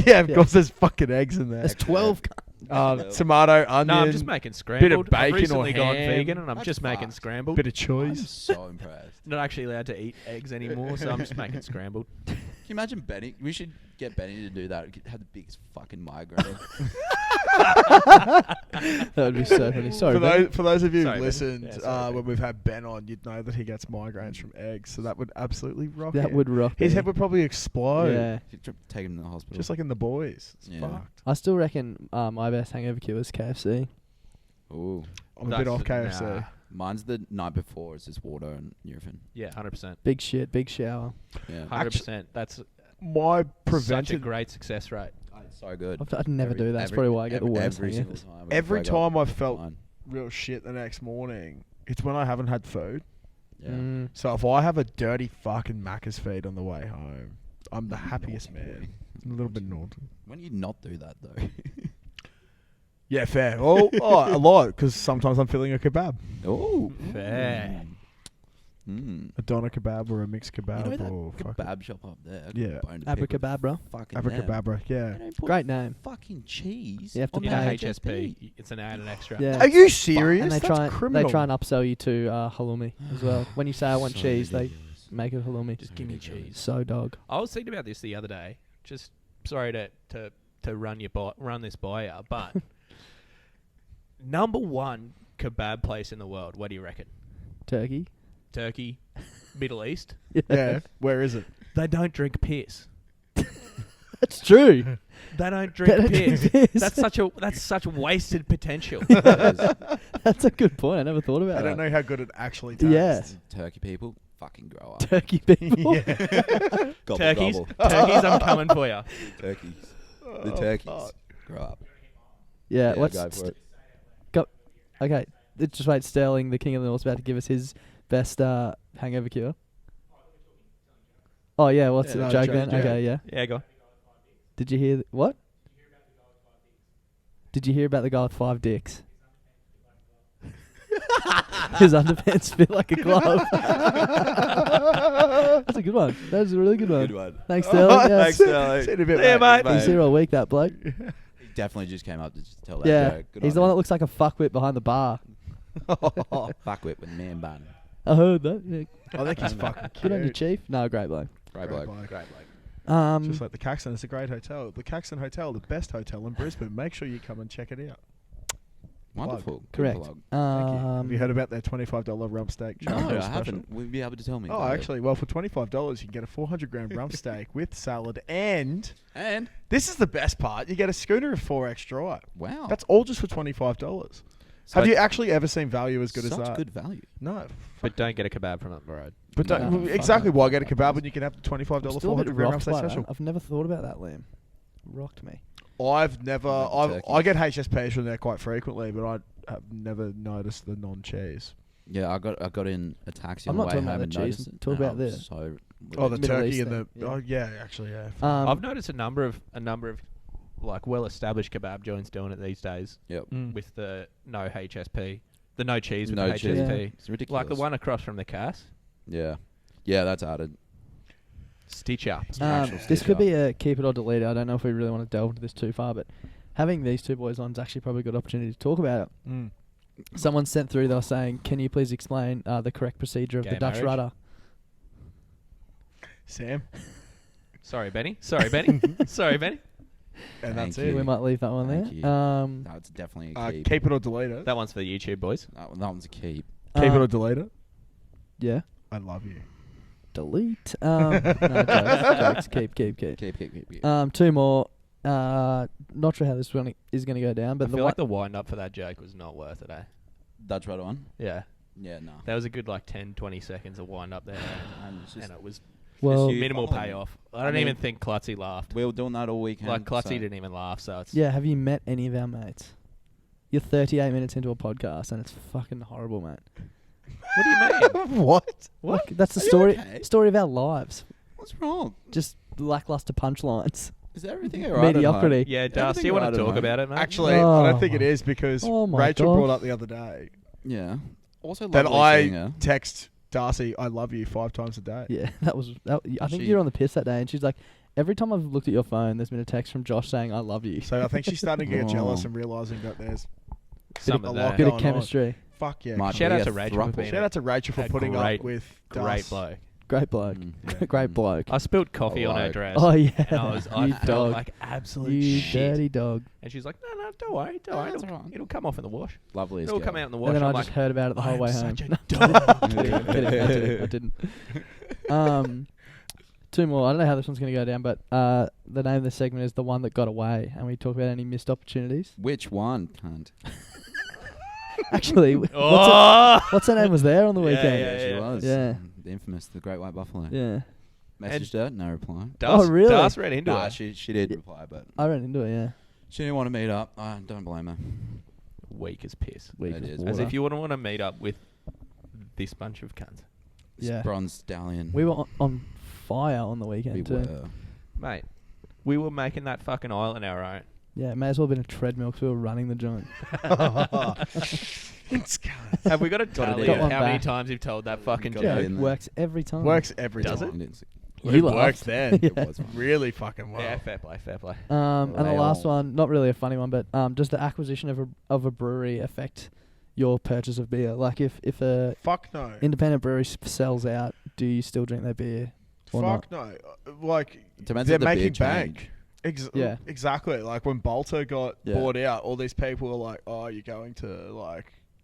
Yeah, of course, there's fucking eggs in there. There's 12. Tomato, onion. No, I'm just making scrambled. bacon I've or recently gone ham. vegan and I'm That's just making fucked. scrambled. bit of I'm cheese. so impressed. Not actually allowed to eat eggs anymore, so I'm just making scrambled. Can you imagine Benny? We should get Benny to do that. Have the biggest fucking migraine. That would be so funny. Sorry, For Ben. those of you Sorry, who Ben. listened Yeah, sorry, when we've had Ben on, you'd know that he gets migraines from eggs, so that would absolutely rock That him. would rock. His me. head would probably explode. Yeah. Take him to the hospital. Just like in The Boys. It's Yeah. fucked. I still reckon my best hangover cure is KFC. Ooh. I'm a bit off That's- KFC. nah. Mine's the night before. It's just water and Nurofen. Yeah, 100%. Big shit, big shower. Yeah. 100%. That's My such a prevented great success rate. It's so good. I'd never do that. That's probably why I get the worst Every single hangovers. time. every before I go time I've felt online. real shit the next morning, it's when I haven't had food. Yeah. Mm. So if I have a dirty fucking Macca's feed on the way home, I'm the happiest Naughty man. boy. A little bit naughty. When do you not do that though? Yeah, fair. Well, a lot, because sometimes I'm feeling a kebab. Oh, Fair. A doner kebab or a mixed kebab You know or that fucking kebab shop up there? Yeah. Bone to pick with Abracadabra. Fucking abracadabra. Yeah. They don't put Great name. Fucking cheese. You have to on You pay. know the HSP. It's an add and extra. Yeah. Are you serious? And they That's criminal. they try and upsell you to halloumi as well. When you say I want So cheese, they ridiculous. make it halloumi. Just give me cheese. So dog. I was thinking about this the other day. Just sorry to run this by you, but number one kebab place in the world. What do you reckon? Turkey. Turkey, Middle East. Yeah. Where is it? They don't drink piss. That's true. They don't They drink don't piss. drink piss. That's such wasted potential. That's a good point. I never thought about I that. don't know how good it actually tastes. Yeah. Turkey people, fucking grow up. Turkey people. Gobble, Turkeys, gobble. turkeys, I'm coming for you. Turkeys. The turkeys grow up. Yeah. Yeah, What's go for it. okay? Just wait. Sterling, the King of the North's about to give us his best hangover cure. Oh yeah. What's Yeah, the no, joke joke, then? joke. Okay. Yeah. Yeah, go. Did you hear what? Did you hear about the guy with 5 dicks? His underpants fit like a glove. That's a good one. That's a really good one. Good one. Thanks, Sterling. Yeah. Thanks, Sterling. Seen a bit, Yeah, mate. He's here all week, that bloke. He definitely just came up to just tell that Yeah. joke. Good He's the one that looks like a fuckwit behind the bar. Fuckwit with man bun. I heard that. Yeah. I think he's fucking Good on you, cute. Chief. No, great bloke. Great Great bloke. bloke. Great bloke. Just like the Caxton, it's a great hotel. The Caxton Hotel, the best hotel in Brisbane. Make sure you come and check it out. Wonderful. Good Correct. plug. Thank you. Have you heard about their $25 rump steak? No, charcoal I special? haven't. Will you be able to tell me? Oh, about it? actually, well, for $25, you can get a 400-gram rump steak with salad, and And this is the best part: you get a schooner of 4X dry. wow, That's all just for $25. So Have you actually ever seen value as good such as that? good value. No. But don't get a kebab from up the road. But don't, No, well, fuck exactly that. why get a kebab when you can have the $25 I'm still a bit 400-gram rump rocked steak by that. special? I've never thought about that, Liam. Rocked me. I've never. Love the I get HSPs from there quite frequently, but I have never noticed the non-cheese. Yeah, I got in a taxi. I'm on not the way talking about home the and cheese, noticed it, talk and I about was this. So Oh, the Middle turkey East and the. thing, yeah. Oh, yeah, actually, yeah. I've noticed a number of like well-established kebab joints doing it these days yep. with the no HSP, the no cheese with No the cheese. Yeah. HSP. It's ridiculous. Like the one across from the Cass. Yeah, yeah, that's added. Stitch up. Actual This stitch could up. be a keep it or delete it. I don't know if we really want to delve into this too far, but having these two boys on is actually probably a good opportunity to talk about it. Mm. Someone sent through, they were saying, can you please explain the correct procedure of Gay the Dutch marriage? rudder? Sam, Sorry, Benny. Sorry, Benny. Sorry, Benny. and Thank that's you. it. We might leave that one Thank there. you. That's definitely a keep. Keep it or delete it. That one's for the YouTube boys. That one's a keep. Keep it um, or delete it. Yeah. I love you. Delete. No, jokes. Keep. Keep. Two more. Not sure how this one is going to go down, I but feel like the wind-up for that joke was not worth it, eh? That's right on. Yeah. Yeah, no. That was a good, 10, 20 seconds of wind-up there. And it's just And it was well, you minimal following me. payoff. I I don't mean, even think Klutzy laughed. we were doing that all weekend. Like, Klutzy so- didn't even laugh, so it's... yeah. Have you met any of our mates? You're 38 minutes into a podcast, and it's fucking horrible, mate. What do you mean? What? Like, that's the Are you story. okay? Story of our lives. What's wrong? Just lackluster punchlines. Is everything alright? Mediocrity. Yeah, Dust, Everything do you want right to at talk home. about it, mate? Actually, I Oh don't think it my- is because oh my Rachel God. brought up the other day Yeah. Also, that lovely seeing I her. text Darcy, "I love you" 5 times a day. Yeah, that was. I think She- you're on the piss that day, and she's like, every time I've looked at your phone, there's been a text from Josh saying, "I love you." So I think she's starting to get jealous Oh. and realizing that there's Some a of lot that. Bit going of on. chemistry. Fuck yeah. Might Shout be out a to Rachel for throuple. being Shout out to Rachel for a putting great- up with Great Dust. bloke. Great bloke. Mm. Great bloke. I spilled coffee on her Bloke. dress. Oh yeah. And I you felt dog. like absolute You shit. dirty dog. And she's like, no, don't worry. No, that's It'll, alright. it'll come off in the wash. Lovely as It'll girl. come out in the wash. And then I I'm just like, heard about it the whole I'm way home. such a No, dog. kidding, I didn't. Two more. I don't know how this one's going to go down, but the name of the segment is The One That Got Away, and we talk about any missed opportunities. Which one, cunt? Actually, Oh! what's her name was there on the Yeah, weekend? yeah, She yeah. was. Yeah. The infamous, the Great White Buffalo. Yeah. Messaged her, no reply. Dust, Oh, really? Dust read into Nah, it. she did reply, but I ran into it, yeah. she didn't want to meet up. I don't blame her. Weak as piss. Weak It as is. water. As if you wouldn't want to meet up with this bunch of cunts. This Yeah. bronze stallion. We were on fire on the weekend We too. were. Mate, we were making that fucking island our own. Yeah, it may as well have been a treadmill because we were running the joint. Have we got a Got it tally in. of Got one how many back. times you've told that fucking Got Yeah, it joke? in it there. works every time. Works every Does time. it? You It laughed. worked then. Yeah. It was fun. Really fucking well. Yeah, fair play, fair play. And the last Leon. one, not really a funny one, but does the acquisition of a brewery affect your purchase of beer? Like if a Fuck no. independent brewery sells out, do you still drink their beer? or Fuck no. Like, Depends they're on the beer making chain. bank. Yeah. Exactly. Like when Bolter got Yeah. bought out, all these people were like, "Oh, you're going to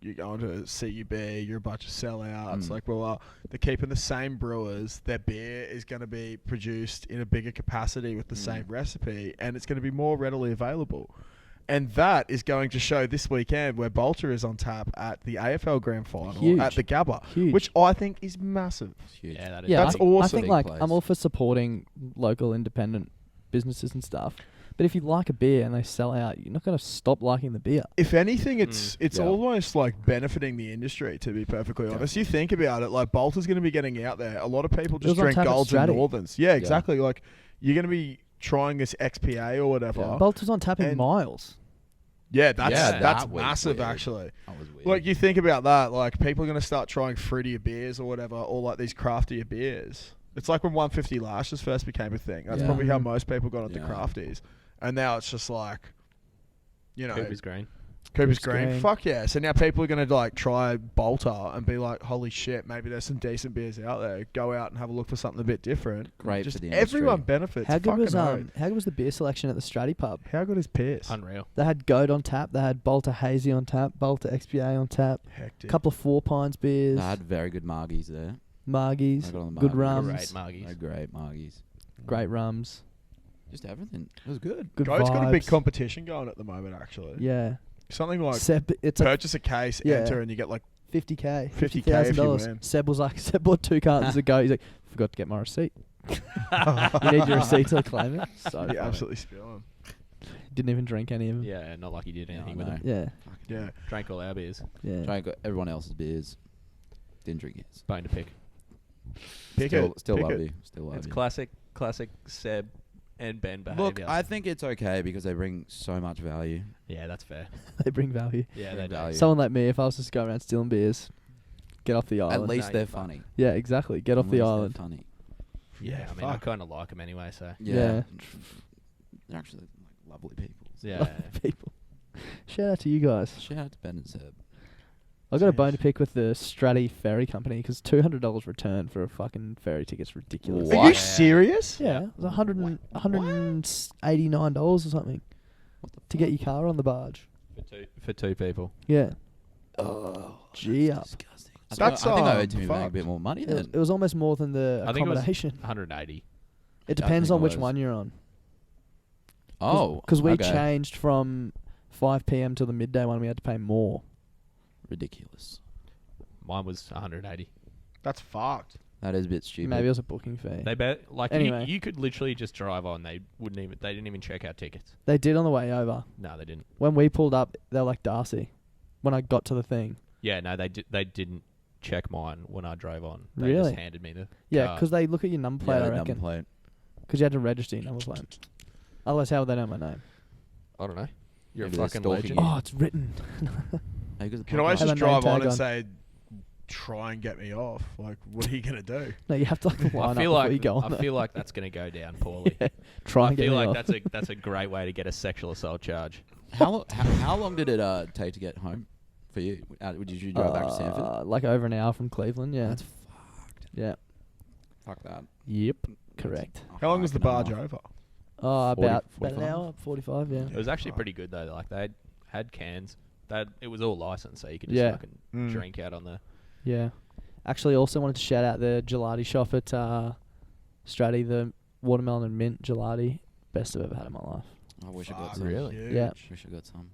CUB, you're a bunch of sellouts." Mm. Like, well, they're keeping the same brewers. Their beer is going to be produced in a bigger capacity with the same recipe, and it's going to be more readily available. And that is going to show this weekend where Bolter is on tap at the AFL Grand Final Huge. at the Gabba, Huge. which I think is massive. It's huge. Yeah, that is. Yeah, That's I awesome. think Big like place. I'm all for supporting local independent businesses and stuff. But if you like a beer and they sell out, you're not going to stop liking the beer. If anything, it's Yeah. almost like benefiting the industry, to be perfectly honest. You think about it, like Bolter's going to be getting out there. A lot of people was just on drink tap at Golds and Straddie. Northerns. Yeah, exactly. Like you're going to be trying this XPA or whatever. Yeah. Bolter's on tap in And- Miles. Yeah, that's Yeah, that's that was massive weird. actually. That was weird. Like you think about that, like people are going to start trying fruitier beers or whatever, or like these craftier beers. It's like when 150 Lashes first became a thing. That's Yeah. probably how most people got into Yeah. crafties. And now it's just like, you know, Cooper's Green. Cooper's Cooper's Green. Green. Fuck yeah. So now people are going to like try Bolter and be like, holy shit, maybe there's some decent beers out there. Go out and have a look for something a bit different. Great Just for the industry. everyone benefits. How good was Fucking how good was the beer selection at the Straddie pub? How good is Pierce? Unreal. They had Goat on tap. They had Bolter Hazy on tap. Bolter XPA on tap. Hectic. A couple of 4 Pines beers. They had very good margies there. Margies. I got on the Good margies. rums. Great Margies. They're great margies. Great rums. Just everything. It was good. Good Goat's got a big vibes. competition going at the moment, actually. Yeah. Something like Seb, it's a purchase a case, Yeah. enter, and you get like 50K. 50K if you $50,000. win. Seb was like, Seb bought 2 cartons of Goat. He's like, forgot to get my receipt. You need your receipt to claim it. So you funny. absolutely spill Didn't even drink any of them. Yeah, not like he did anything with no. it. Yeah. them. Yeah. Drank all our beers. Yeah. Drank everyone else's beers. Didn't drink his. Bone to pick. Pick still it. still Pick love it. you. Still love It's you. classic Seb and Ben behavior. Look, I think it's okay because they bring so much value. yeah, that's fair. They bring value. Yeah, Bring they do. value. Someone like me, if I was just going around stealing beers, get off the island. At least No, they're you're fucked. funny. Yeah, exactly. Get off At the least they're island. funny. Yeah, I mean, I kind of like them anyway, so. Yeah. They're actually like lovely people. Yeah. People. Shout out to you guys. Shout out to Ben and Seb. I got a bone to Jeez. pick with the Straddie ferry company because $200 return for a fucking ferry ticket's ridiculous. What? Are you serious? Yeah, it was $189 or something to get your car on the barge. For two people. Yeah, Oh, Gee that's up. disgusting. That's, I think I um, owed Timmy Bank a fucked. bit more money it was, then. it was almost more than the I think it was accommodation. 180. It I depends think on it which was. one you're on. Oh, because we okay. changed from 5 p.m. till the midday one. We had to pay more. Ridiculous. Mine was 180. That's fucked. That is a bit stupid. Maybe it was a booking fee. They bet like Anyway. you could literally just drive on. They didn't even check out tickets. They did on the way over. No, they didn't. When we pulled up, they were like Darcy. When I got to the thing. Yeah, no, they didn't check mine when I drove on. They Really? just handed me the Yeah, card. because they look at your number plate, yeah, I the number reckon. plate. Because you had to register your number plate. Otherwise, how would they know my name? I don't know. You're Maybe a they're fucking stalking legend. you. Oh, it's written. Hey, 'cause the Can I podcast- Have just a name drive on tag and on. say, try and get me off? Like, what are you going to do? No, you have to like line I up feel before you like go on. I feel like that's gonna go down poorly. Yeah, try I and get feel me like off. that's a great way to get a sexual assault charge. How long did it take to get home for you? Did you drive back to Sanford? Like over an hour from Cleveland, yeah. That's fucked. Yeah. Fuck that. Yep. Correct. How long was the barge over? Oh, 40, about an 45? hour, 45, yeah. It was actually pretty good though. Like they had cans. It was all licensed, so you could just Yeah. fucking Mm. drink out on the. Yeah. Actually, also wanted to shout out the gelati shop at Straddie, the watermelon and mint gelati. Best I've ever had in my life. I wish I got Fuck, some. Really? huge. Yeah. Wish I got some.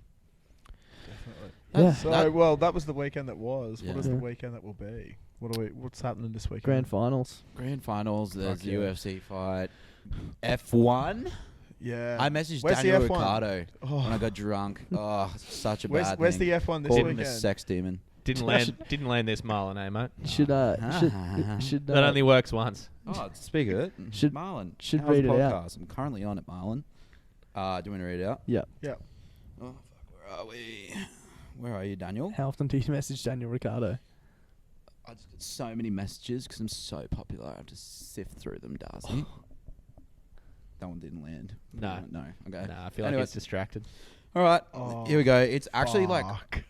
Yeah. So, well, that was the weekend that was. Yeah. What is the Yeah. weekend that will be? What's happening this weekend? Grand finals. Grand finals. There's Fuck the yeah. UFC fight. F1. Yeah. I messaged Where's the Daniel F1? Ricardo Oh. when I got drunk. Oh, such a Where's bad the thing. F1 this Called him a weekend? sex demon. Didn't land this Marlon, eh, mate? Should That only works once. Oh, speak of it. Should- Marlon. should how's read the it out. podcast? I'm currently on it, Marlon. Do you want to read it out? Yeah. Yeah. Oh, fuck. Where are we? Where are you, Daniel? How often do you message Daniel Ricciardo? I just get so many messages because I'm so popular. I have to sift through them, Darcy. That one didn't land. No. No. Okay. Nah, I feel Anyway. like he's distracted. All right. Oh, Here we go. It's actually like. Fuck.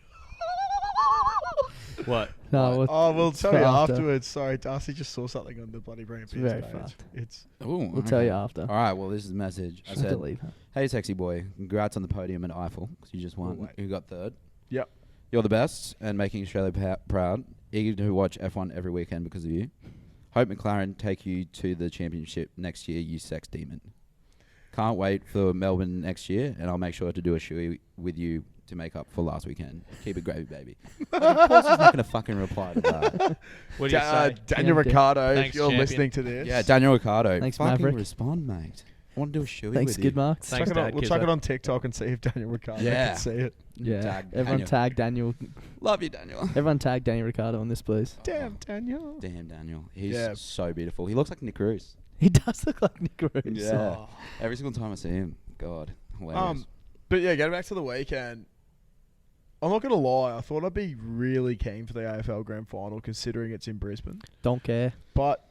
What? No, What? Oh, we'll tell for you after. afterwards. Sorry, Darcy just saw something on the bloody Brain It's Pigs very page. fucked. It's Ooh, We'll tell you after. All right. Well, this is the message. I said, Delete her. "Hey, sexy boy, congrats on the podium at Eiffel because you just won. wait. You got third. Yep. You're the best and making Australia proud. Eager to watch F1 every weekend because of you. Hope McLaren take you to the championship next year, you sex demon. Can't wait for Melbourne next year, and I'll make sure to do a shoey with you to make up for last weekend. Keep it gravy, baby." Of course he's not going to fucking reply to that. What do you say? Daniel Yeah, Ricciardo, if Thanks, you're champion. listening to this. Yeah, Daniel Ricciardo. Thanks, fucking Maverick. respond, mate. I want to do a shoey Thanks, with you. skid marks. Thanks, Chuck it on, Dad, we'll chuck Kizzo. it on TikTok and see if Daniel Ricciardo Yeah. can see it. Yeah. Tag Everyone Daniel. tag Daniel. Love you, Daniel. Everyone tag Daniel Ricciardo on this, please. Damn, Daniel. Damn, Daniel. He's Yeah. so beautiful. He looks like Nick Cruz. He does look like Nick Cruz. Yeah. Every single time I see him. God. Hilarious. But yeah, getting back to the weekend, I'm not going to lie. I thought I'd be really keen for the AFL Grand Final considering it's in Brisbane. Don't care. But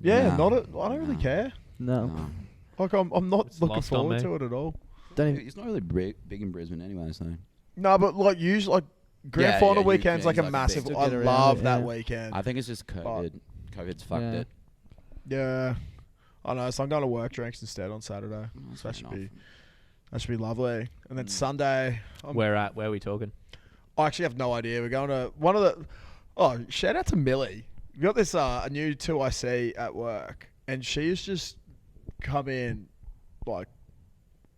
yeah, No. I don't really care. No. No. Like I'm not It's looking lost on forward me. to it at all. Don't even. He's not really big in Brisbane anyway, so. No, but like usually, like Grand Yeah, Final yeah, weekend's yeah, like a he's like a massive. big- I To get around love it, that yeah. weekend. I think it's just COVID. COVID's fucked Yeah. it. Yeah, I know. So I'm going to work drinks instead on Saturday. That's So that fair should enough. that should be lovely. And then Mm. Sunday, Where are we talking? I actually have no idea. We're going to one of the. Oh, shout out to Millie. We got this a new 2IC at work, and she's just come in like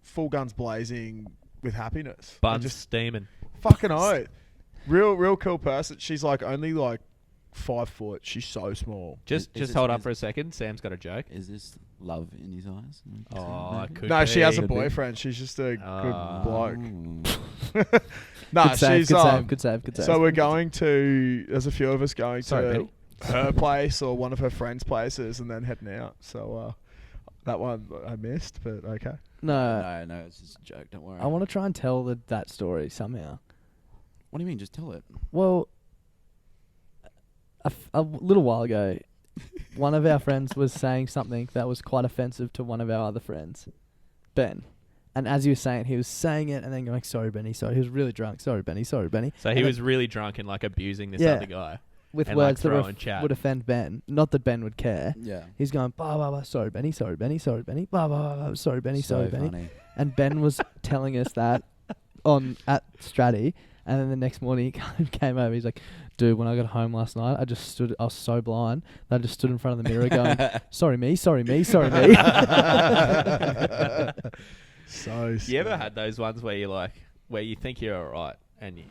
full guns blazing with happiness. And Buns just steaming. fucking oath. Real cool person. She's like only like 5 foot. She's so small. Just Is hold it- up for a second. Sam's got a joke. Is this love in his eyes? Oh, it could No, she has a Could be. boyfriend. She's just a good bloke. Ooh. Nah, Good save, she's good save, good save, good save. So we're going to. There's a few of us going Sorry, to Benny. her place or one of her friends' places, and then heading out. So that one I missed, but okay. No, No, it's just a joke. Don't worry. I want to try and tell that story somehow. What do you mean? Just tell it. Well, a little while ago, one of our friends was saying something that was quite offensive to one of our other friends, Ben. And as he was saying, he was saying it and then going, "Sorry, Benny, sorry." He was really drunk. "Sorry, Benny, sorry, Benny." So And he then was really drunk and like abusing this Yeah. other guy. with and, like, words that throwing chat. would offend Ben. Not that Ben would care. Yeah. He's going, "Blah blah blah." "Sorry, Benny, sorry, Benny, sorry, Benny." "Blah blah blah, blah. Sorry, Benny, So sorry, Benny." funny. And Ben was telling us that at Straddie, and then the next morning he came over. He's like, "Dude, when I got home last night, I was so blind that I just stood in front of the mirror going, sorry me, sorry me, sorry me." So You ever had those ones where you think you're alright and you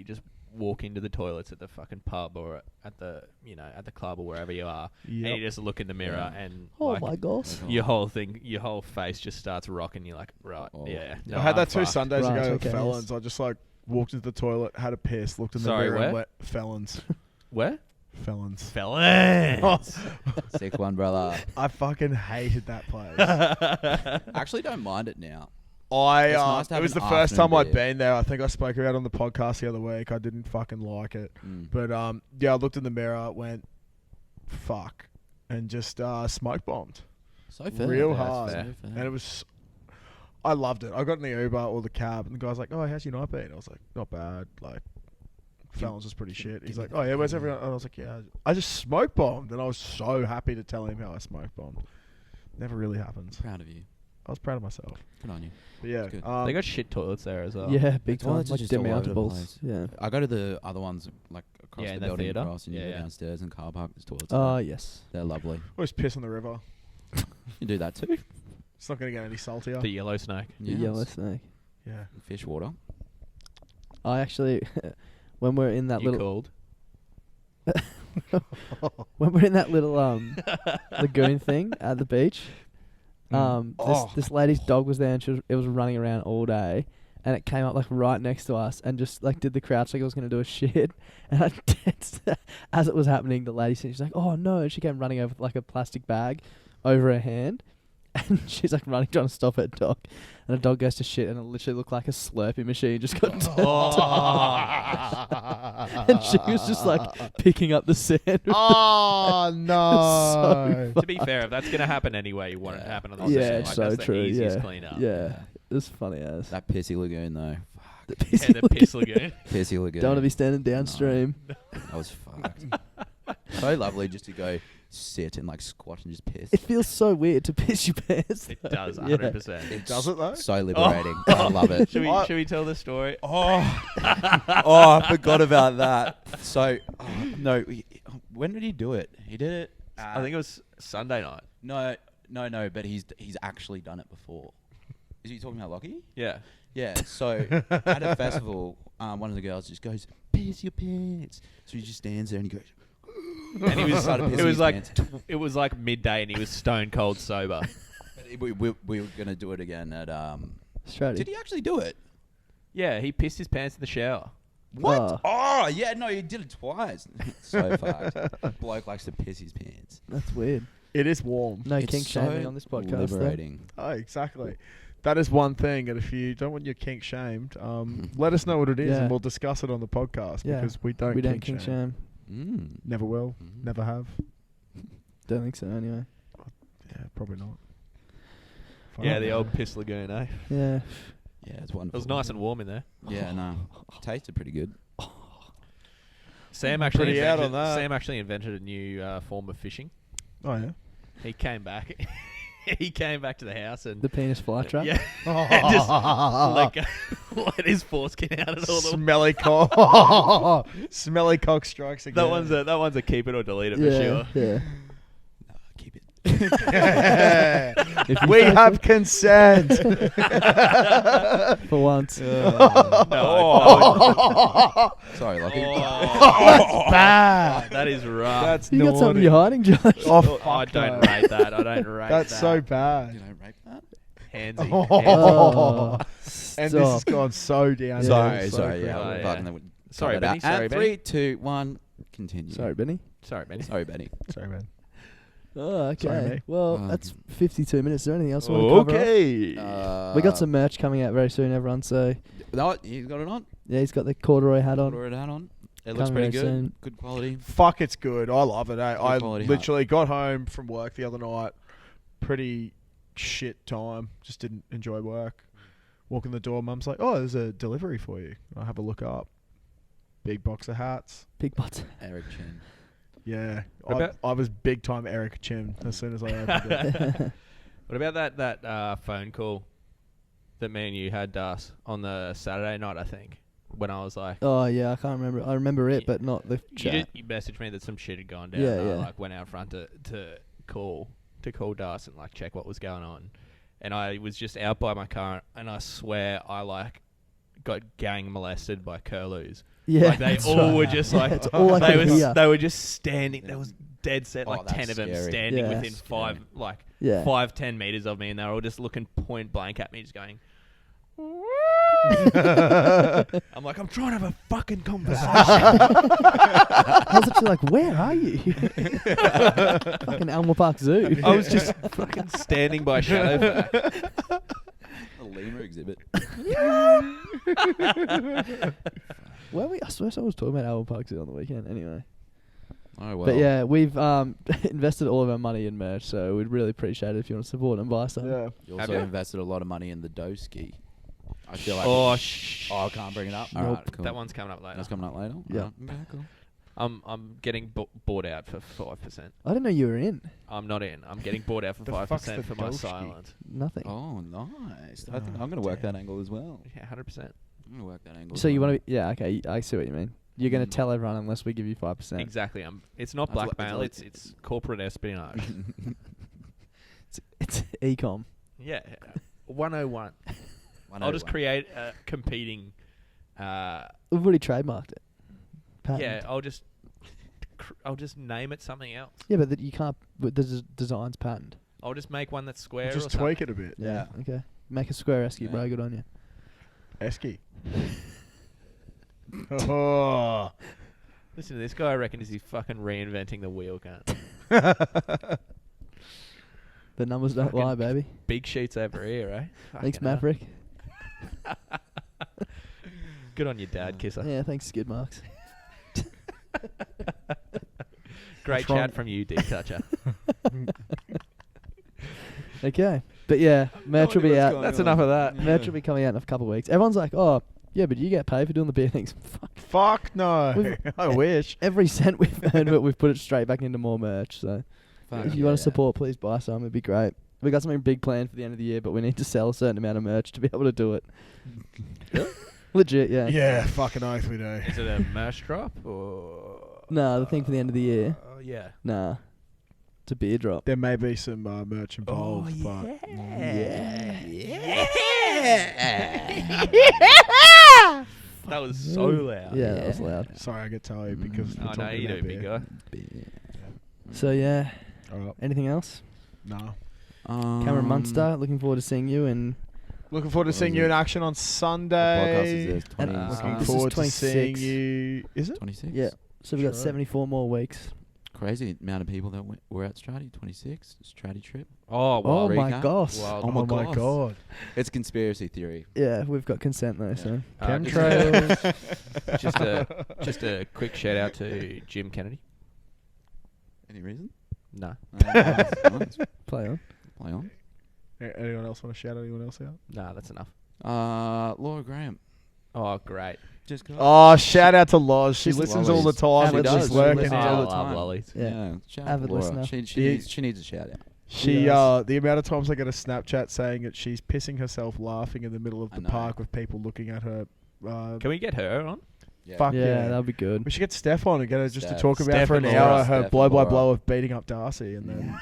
just walk into the toilets at the fucking pub or at the club or wherever you are, and you just look in the mirror and Oh like, my gosh. your whole face just starts rocking. You're like, right, Oh. yeah. I had I'm that 2 fucked. Sundays Right, ago okay, at Felons. I just like walked into the toilet, had a piss, looked in the Sorry, mirror, where? and went Felons. Where? Felons. Felons. Sick one, brother. I fucking hated that place. I actually don't mind it now. I It's nice to it have was an the first afternoon time I'd beer. been there. I think I spoke about it on the podcast the other week. I didn't fucking like it. Mm. But yeah, I looked in the mirror, went fuck, and just smoke bombed. So fair. Real that's hard. fair. And it was I loved it. I got in the Uber or the cab and the guy's like, "Oh, how's your night been?" I was like, "Not bad." Like Felons was pretty shit. He's give me like, the "Oh yeah, where's feeling." everyone?" And I was like, "Yeah, I just smoke bombed," and I was so happy to tell him how I smoke bombed. Never really happens. Proud of you. I was proud of myself. Good on you. But yeah, That's good. They got shit toilets there as well. Yeah, big time. toilets are Like just all over the demountables. place. Yeah. I go to the other ones like across Yeah, the in the building theatre. across and you Yeah, go yeah. downstairs and car park. There's toilets. Oh, there. yes. They're lovely. always piss in the river. You do that too. It's not going to get any saltier. The yellow snake. The yellow snake. Yeah. Fish water. I actually, when we're in that You little, called. when we're in that little lagoon thing at the beach, Oh. this lady's dog was there and it was running around all day, and it came up like right next to us and just like did the crouch like it was gonna do a shit, and as it was happening, the lady said, she's like, "Oh no!" And she came running over with like a plastic bag over her hand, And she's like running, trying to stop her dog. And the dog goes to shit, and it literally looked like a Slurpee machine just got turned on. And she was just like picking up the sand. Oh So To be fair, if that's gonna happen anyway, you want it to happen on the Yeah, same. it's Like, so that's true. The easiest Yeah. cleanup. Yeah. It's funny as. That pissy lagoon though. The Yeah, the piss lagoon. Pissy lagoon. Don't want to be standing downstream. That was fucked. So lovely just to go sit and like squat and just piss. It feels so weird to piss your pants. It though. does, Yeah. 100%. Does it though? So liberating. I love it. Should we tell the story? Oh, I forgot about that. So, when did he do it? He did it. I think it was Sunday night. No. But he's actually done it before. Is he talking about Lockie? Yeah. Yeah. So at a festival, one of the girls just goes, "Piss your pants." So he just stands there and he goes, And he was. started pissing It was his like pants. it was like midday, and he was stone cold sober. We were gonna do it again at Straddie. Did he actually do it? Yeah, he pissed his pants in the shower. What? Oh. Oh, yeah, no, he did it twice. So fucked. Bloke likes to piss his pants. That's weird. It is warm. No It's kink so shaming on this podcast. though. liberating. Oh, exactly. That is one thing, and if you don't want your kink shamed, let us know what it is, Yeah. and we'll discuss it on the podcast Yeah. because we don't. We don't kink kink shame. shame. Never will. Mhm. Never have. Don't think so anyway. Yeah, probably not. Yeah, the old piss lagoon, eh? Yeah. Yeah, it's It wonderful. was nice and warm in there. Yeah, no. Tasted pretty good. Sam actually Pretty out invented, on that. Sam actually invented a new form of fishing. Oh yeah. He came back. He came back to the house and The penis fly trap. yeah, and just like let his foreskin out and all the. Smelly cock. Smelly cock strikes again. That one's a keep it or delete it for Yeah. sure. Yeah. No, keep it. If you We say have so. consent. For once. Sorry, Lockie. Bad. That is rough. That's You got something naughty. you're hiding, Josh? Oh, I fuck don't no. rate that. I don't rate That's that. so You bad. don't rape that? Handsy. Oh, And this has stop. gone so down. Sorry, so sorry, quick. yeah. Oh, we're yeah. fucking that Sorry, cut that Benny. out. Sorry, And Benny. 3, 2, 1, continue. Sorry, Benny. Sorry, Benny. Sorry, Benny. Sorry, man. Oh, okay. Sorry, mate. Well, Oh, that's 52 minutes. Is there anything else you want to cover? Okay. We got some merch coming out very soon, everyone. So, No, you got it on. yeah, he's got the corduroy hat on. Order it out on. It looks Coming pretty very good. soon. Good quality. Fuck, it's good. I love it. I quality literally got home from work the other night. Pretty shit time. Just didn't enjoy work. Walk in the door. Mum's like, "Oh, there's a delivery for you." I have a look up. Big box of hats. Big butts. Eric Chin. Yeah, What about- I was big time Eric Chin as soon as I opened it. What about that phone call that me and you had, Das, on the Saturday night? I think when I was like, Oh, yeah, I can't remember. I remember it, Yeah. but not the chat. you messaged me that some shit had gone down. Yeah, and I yeah. like went out front to call Das and like check what was going on, and I was just out by my car, and I swear I like got gang molested by curlews. Yeah, Like they that's all right. were just Yeah, like it's all I they could hear. they were just standing. There was dead set Oh, like that's 10 of them scary. standing Yeah. within That's five scary. like Yeah. 5-10 meters of me, and they were all just looking point blank at me, just going. I'm like, I'm trying to have a fucking conversation. I was actually like, where are you? Fucking Elmore Park Zoo. I was just fucking standing by Shadowback. The lemur exhibit. Where we? I swear someone was talking about Elmore Park Zoo on the weekend. Anyway. Oh, well. But yeah, we've invested all of our money in merch, so we'd really appreciate it if you want to support and buy some. Yeah. You Have also you? invested a lot of money in the dough ski. I feel like. Oh, I can't bring it up. Nope. Alright, cool. That one's coming up later. That's coming up later. Yeah. Alright, okay, cool. I'm getting bought out for 5%. I didn't know you were in. I'm not in. I'm getting bought out for The fuck's 5% the for my Dolski? silence. Nothing. Oh, nice. I think Oh, I'm going to work damn. that angle as well. Yeah, 100%. I'm going to work that angle. So as you well. want to? Yeah. Okay. I see what you mean. You're gonna Mm. tell everyone unless we give you 5%. Exactly. It's not That's what- blackmail. that's It's corporate espionage. It's ecom. Yeah. 101. I'll just create a competing. We've already trademarked it. Yeah, Patent. I'll just name it something else. Yeah, but you can't. But the design's patent. I'll just make one that's square. Just or something. tweak it a bit. Yeah. Okay. Make a square esky, Yeah. bro. Good on you. Esky. Oh. Listen to this guy. I reckon is he fucking reinventing the wheel, cunt. The numbers don't Fucking lie, baby. Big sheets over here, eh? Thanks, Fucking hell. Maverick. Good on your dad, kisser. Yeah, thanks, skid marks. Great What's wrong? chat from you, D Toucher. Okay, but yeah, merch will be out. That's enough of that. Merch will be coming out in a couple of weeks. Everyone's like, "Oh, yeah, but you get paid for doing the beer things." Fuck. Fuck no. We've- I wish. Every cent we've earned, but we've put it straight back into more merch. So Fuck if you want to yeah. support, please buy some. It'd be great. We got something big planned for the end of the year, but we need to sell a certain amount of merch to be able to do it. Legit, yeah. Yeah, fucking oath we do. Is it a merch drop or? No, the thing for the end of the year. Oh yeah. Nah, it's a beer drop. There may be some merch involved, but That was so loud. Yeah, that was loud. sorry, I get tired because we're Oh no, talking you do, about big beer. guy. So yeah, All right. anything else? No. Cameron Munster, looking forward to seeing you. And Looking forward to What seeing was you it? in action on Podcast Sunday. is this? And 20, Looking This is forward to 26. seeing you. Is it? 26? yeah, so we've got Sure. 74 more weeks. Crazy amount of people that were at Straddie. 26. Straddie trip. Oh, Oh wow. my recap. gosh. Wow. Oh my god. It's conspiracy theory. Yeah, we've got consent though. Yeah. So Chemtrails. just a quick shout out to Jim Kennedy. Any reason? No. Nice. play on. Play on. Anyone else want to shout anyone else out? No, that's enough. Laura Graham. Oh, great. Just got Oh, shout out to Loz. She She's listens all the Lollies. time. She When does. she's She working listens Oh, out. I all the love time. lollies. Yeah. Shout Avid out to Laura. listener. She needs a shout out. She does. the amount of times I get a Snapchat saying that she's pissing herself laughing in the middle of I the know. park with people looking at her. Can we get her on? Yeah. Fuck Yeah, yeah. that'll be good. We should get Steph on and get her just to Steph. talk about Steph for an and hour Laura. her Steph blow and by Laura. blow of beating up Darcy and then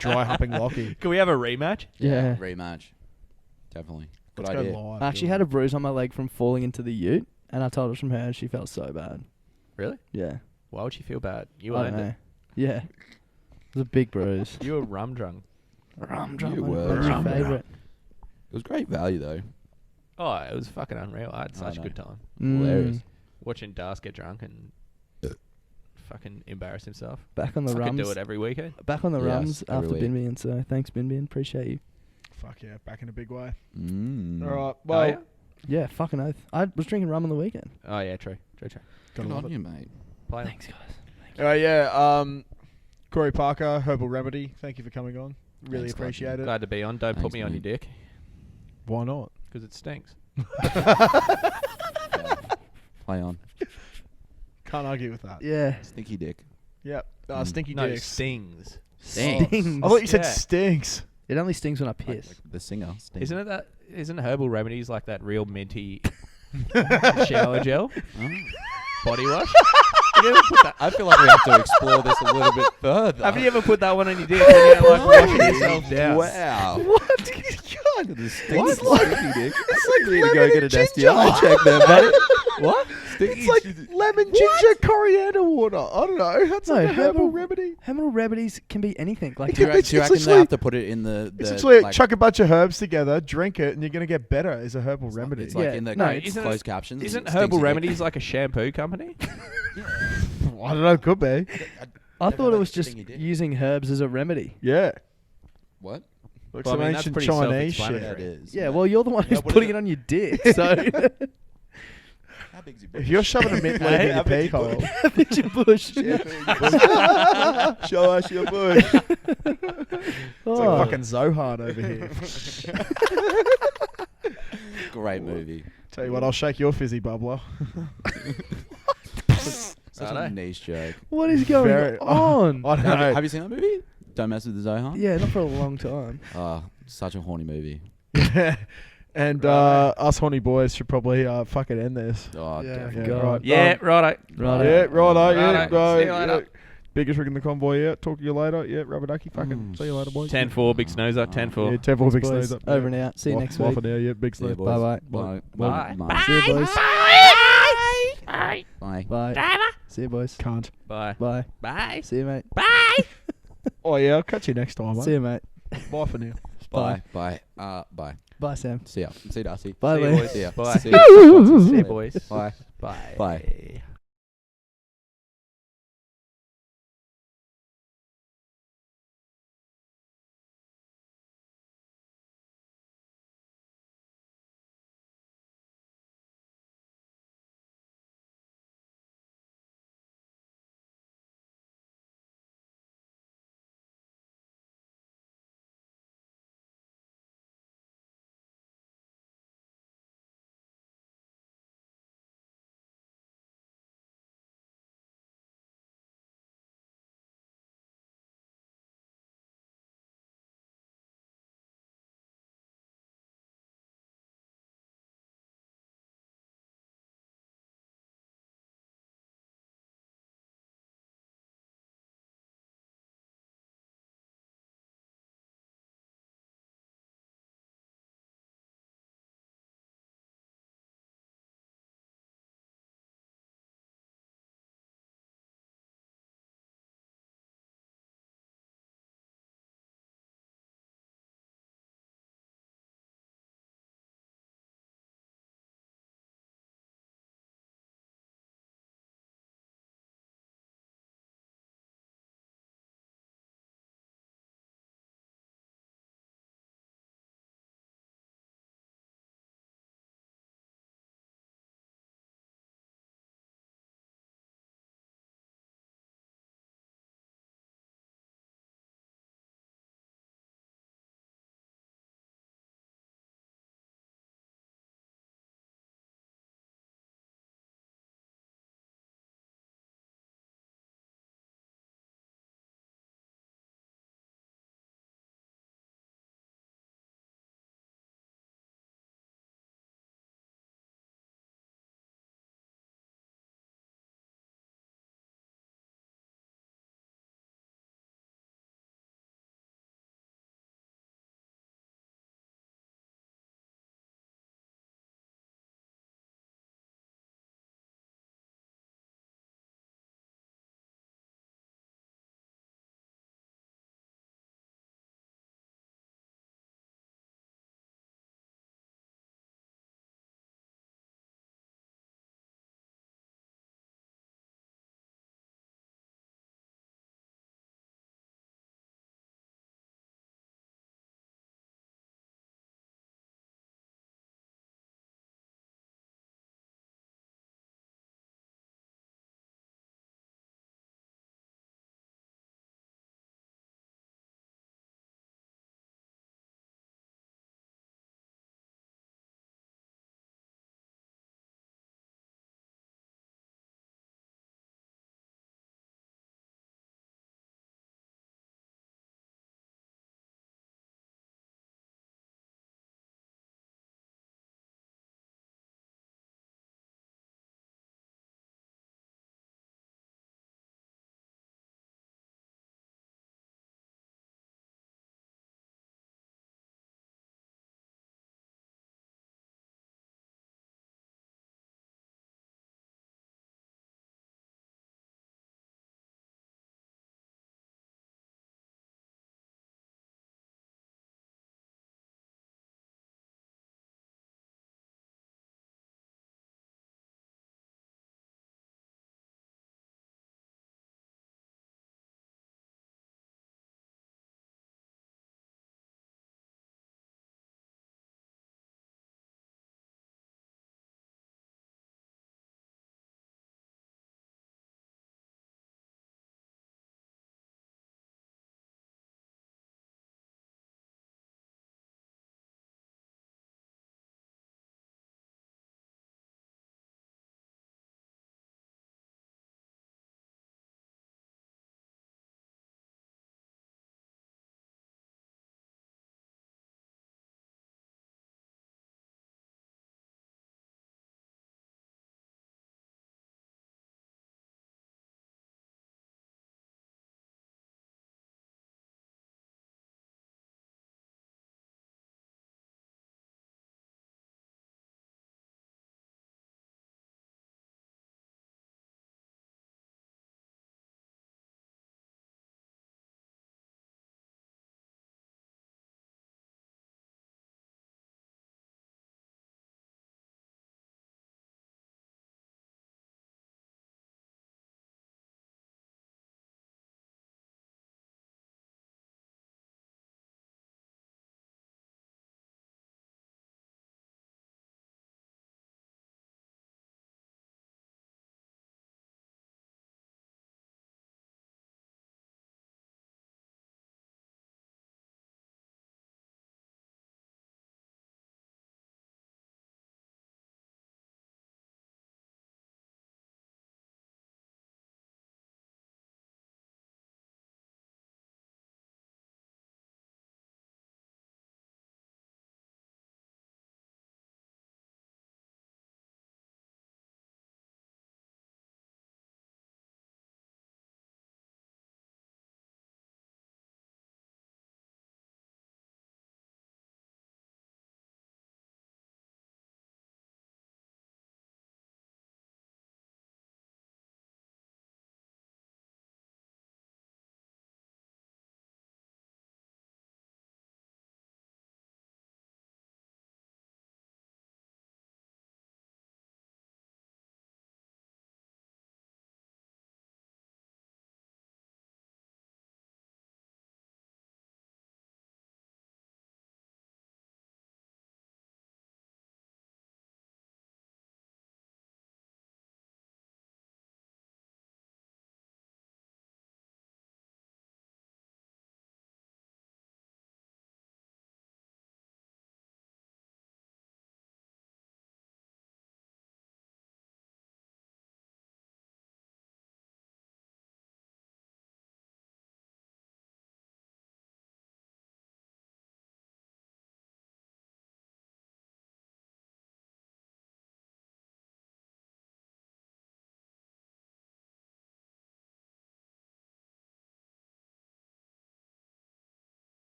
dry humping Lockie. Can we have a rematch? Yeah. Rematch. Definitely. Good Let's idea. go live. I actually had a bruise on my leg from falling into the ute, and I told her from her, and she felt so bad. Really? Yeah. Why would she feel bad? You I don't earned know. it. Yeah. It was a big bruise. You were rum drunk. Rum You were What's your rum favourite? It was great value though. Oh, it was fucking unreal. I had I such a know. good time. Hilarious. Watching Dars get drunk and fucking embarrass himself. Back on the I could rums. do it every weekend. Back on the Yes, rums every after week. Binbian, so thanks Binbian, appreciate you. Fuck yeah, back in a big way. Mm. All right, Oh, well, yeah? Yeah, fucking oath. I was drinking rum on the weekend. Oh, yeah, true. Good gotta love on it. you, mate. Play on. Thanks, guys. All right, yeah. Corey Parker, Herbal Remedy. Thank you for coming on. Really Thanks, appreciate it. Glad to be on. Don't put Thanks, me on your mate. dick Why not? because it stinks. Play on. Can't argue with that. Yeah. Stinky dick. Yep. Mm. Stinky No, dicks. stings. Stings. I thought you said Yeah. stinks. It only stings when I Like, piss. like the singer. Sting. Isn't it that? Isn't herbal remedies like that real minty shower gel Oh. body wash? I feel like we have to explore this a little bit further. Have you ever put that one on your dick and you're like washing yourself down? Wow. What? Look at this stinky It's like- stinky dick. It's like You need to go lemon get and an ginger. STI check there, buddy. What? It's like lemon ginger coriander water. I don't know. That's No, like a herbal herbal- remedy. Herbal remedies can be anything. Like Do you, It's- do you it's reckon they literally- have to put it in the It's literally like, chuck a bunch of herbs together, drink it, and you're gonna get better as a herbal remedy. It's like Yeah, in the no, isn't closed it- captions. Isn't Stinky herbal dick. remedies like a shampoo company? I don't know. Could be. I Never thought had it was just stingy dick. using herbs as a remedy. Yeah. What? Like Well, I some mean, that's ancient pretty Chinese Yeah, self-explanatory. shit. it is. Yeah, mate. well, you're the one Yeah, who's what is putting it? it on your dick, so How big's your If you're shoving a mint leaf in your How big's pee your hole, it's your bush. Show us your bush. it's Oh. like fucking Zohan over here. Great movie. Tell you what, I'll shake your fizzy bubbler. Such a Righto. nice joke. What is going Very- on? I don't Have, know. have you seen that movie? Don't Mess with the Zohan? Yeah, not for a long time. Oh, such a horny movie. Yeah. And us horny boys should probably fucking end this. Oh, Yeah, definitely. Yeah, God. right. Yeah, righto. Right. Yeah, right, yeah, Righto. right. See you later. Yeah. Biggest rig in the convoy, yeah. Talk to you later. Yeah, rubber ducky, fucking. See you later, boys. 10-4, big snoozer, 10-4. Yeah, 10-4, big Boys, snooze up. over and out. See you next week. Off and out, yeah, big See ya, snooze. boys. Bye-bye. Bye. Bye. See you, boys. Bye. Bye. See you, boys. Can't. Bye. Bye. Bye. See you, mate. Oh, yeah, I'll catch you next time, mate. See you, mate. Bye for now. Bye. Bye. Bye. Bye, Sam. See ya. See you, Darcy. Bye, See you, Lee. boys. See ya. Bye. See ya. See you, boys. Bye. Bye. Bye.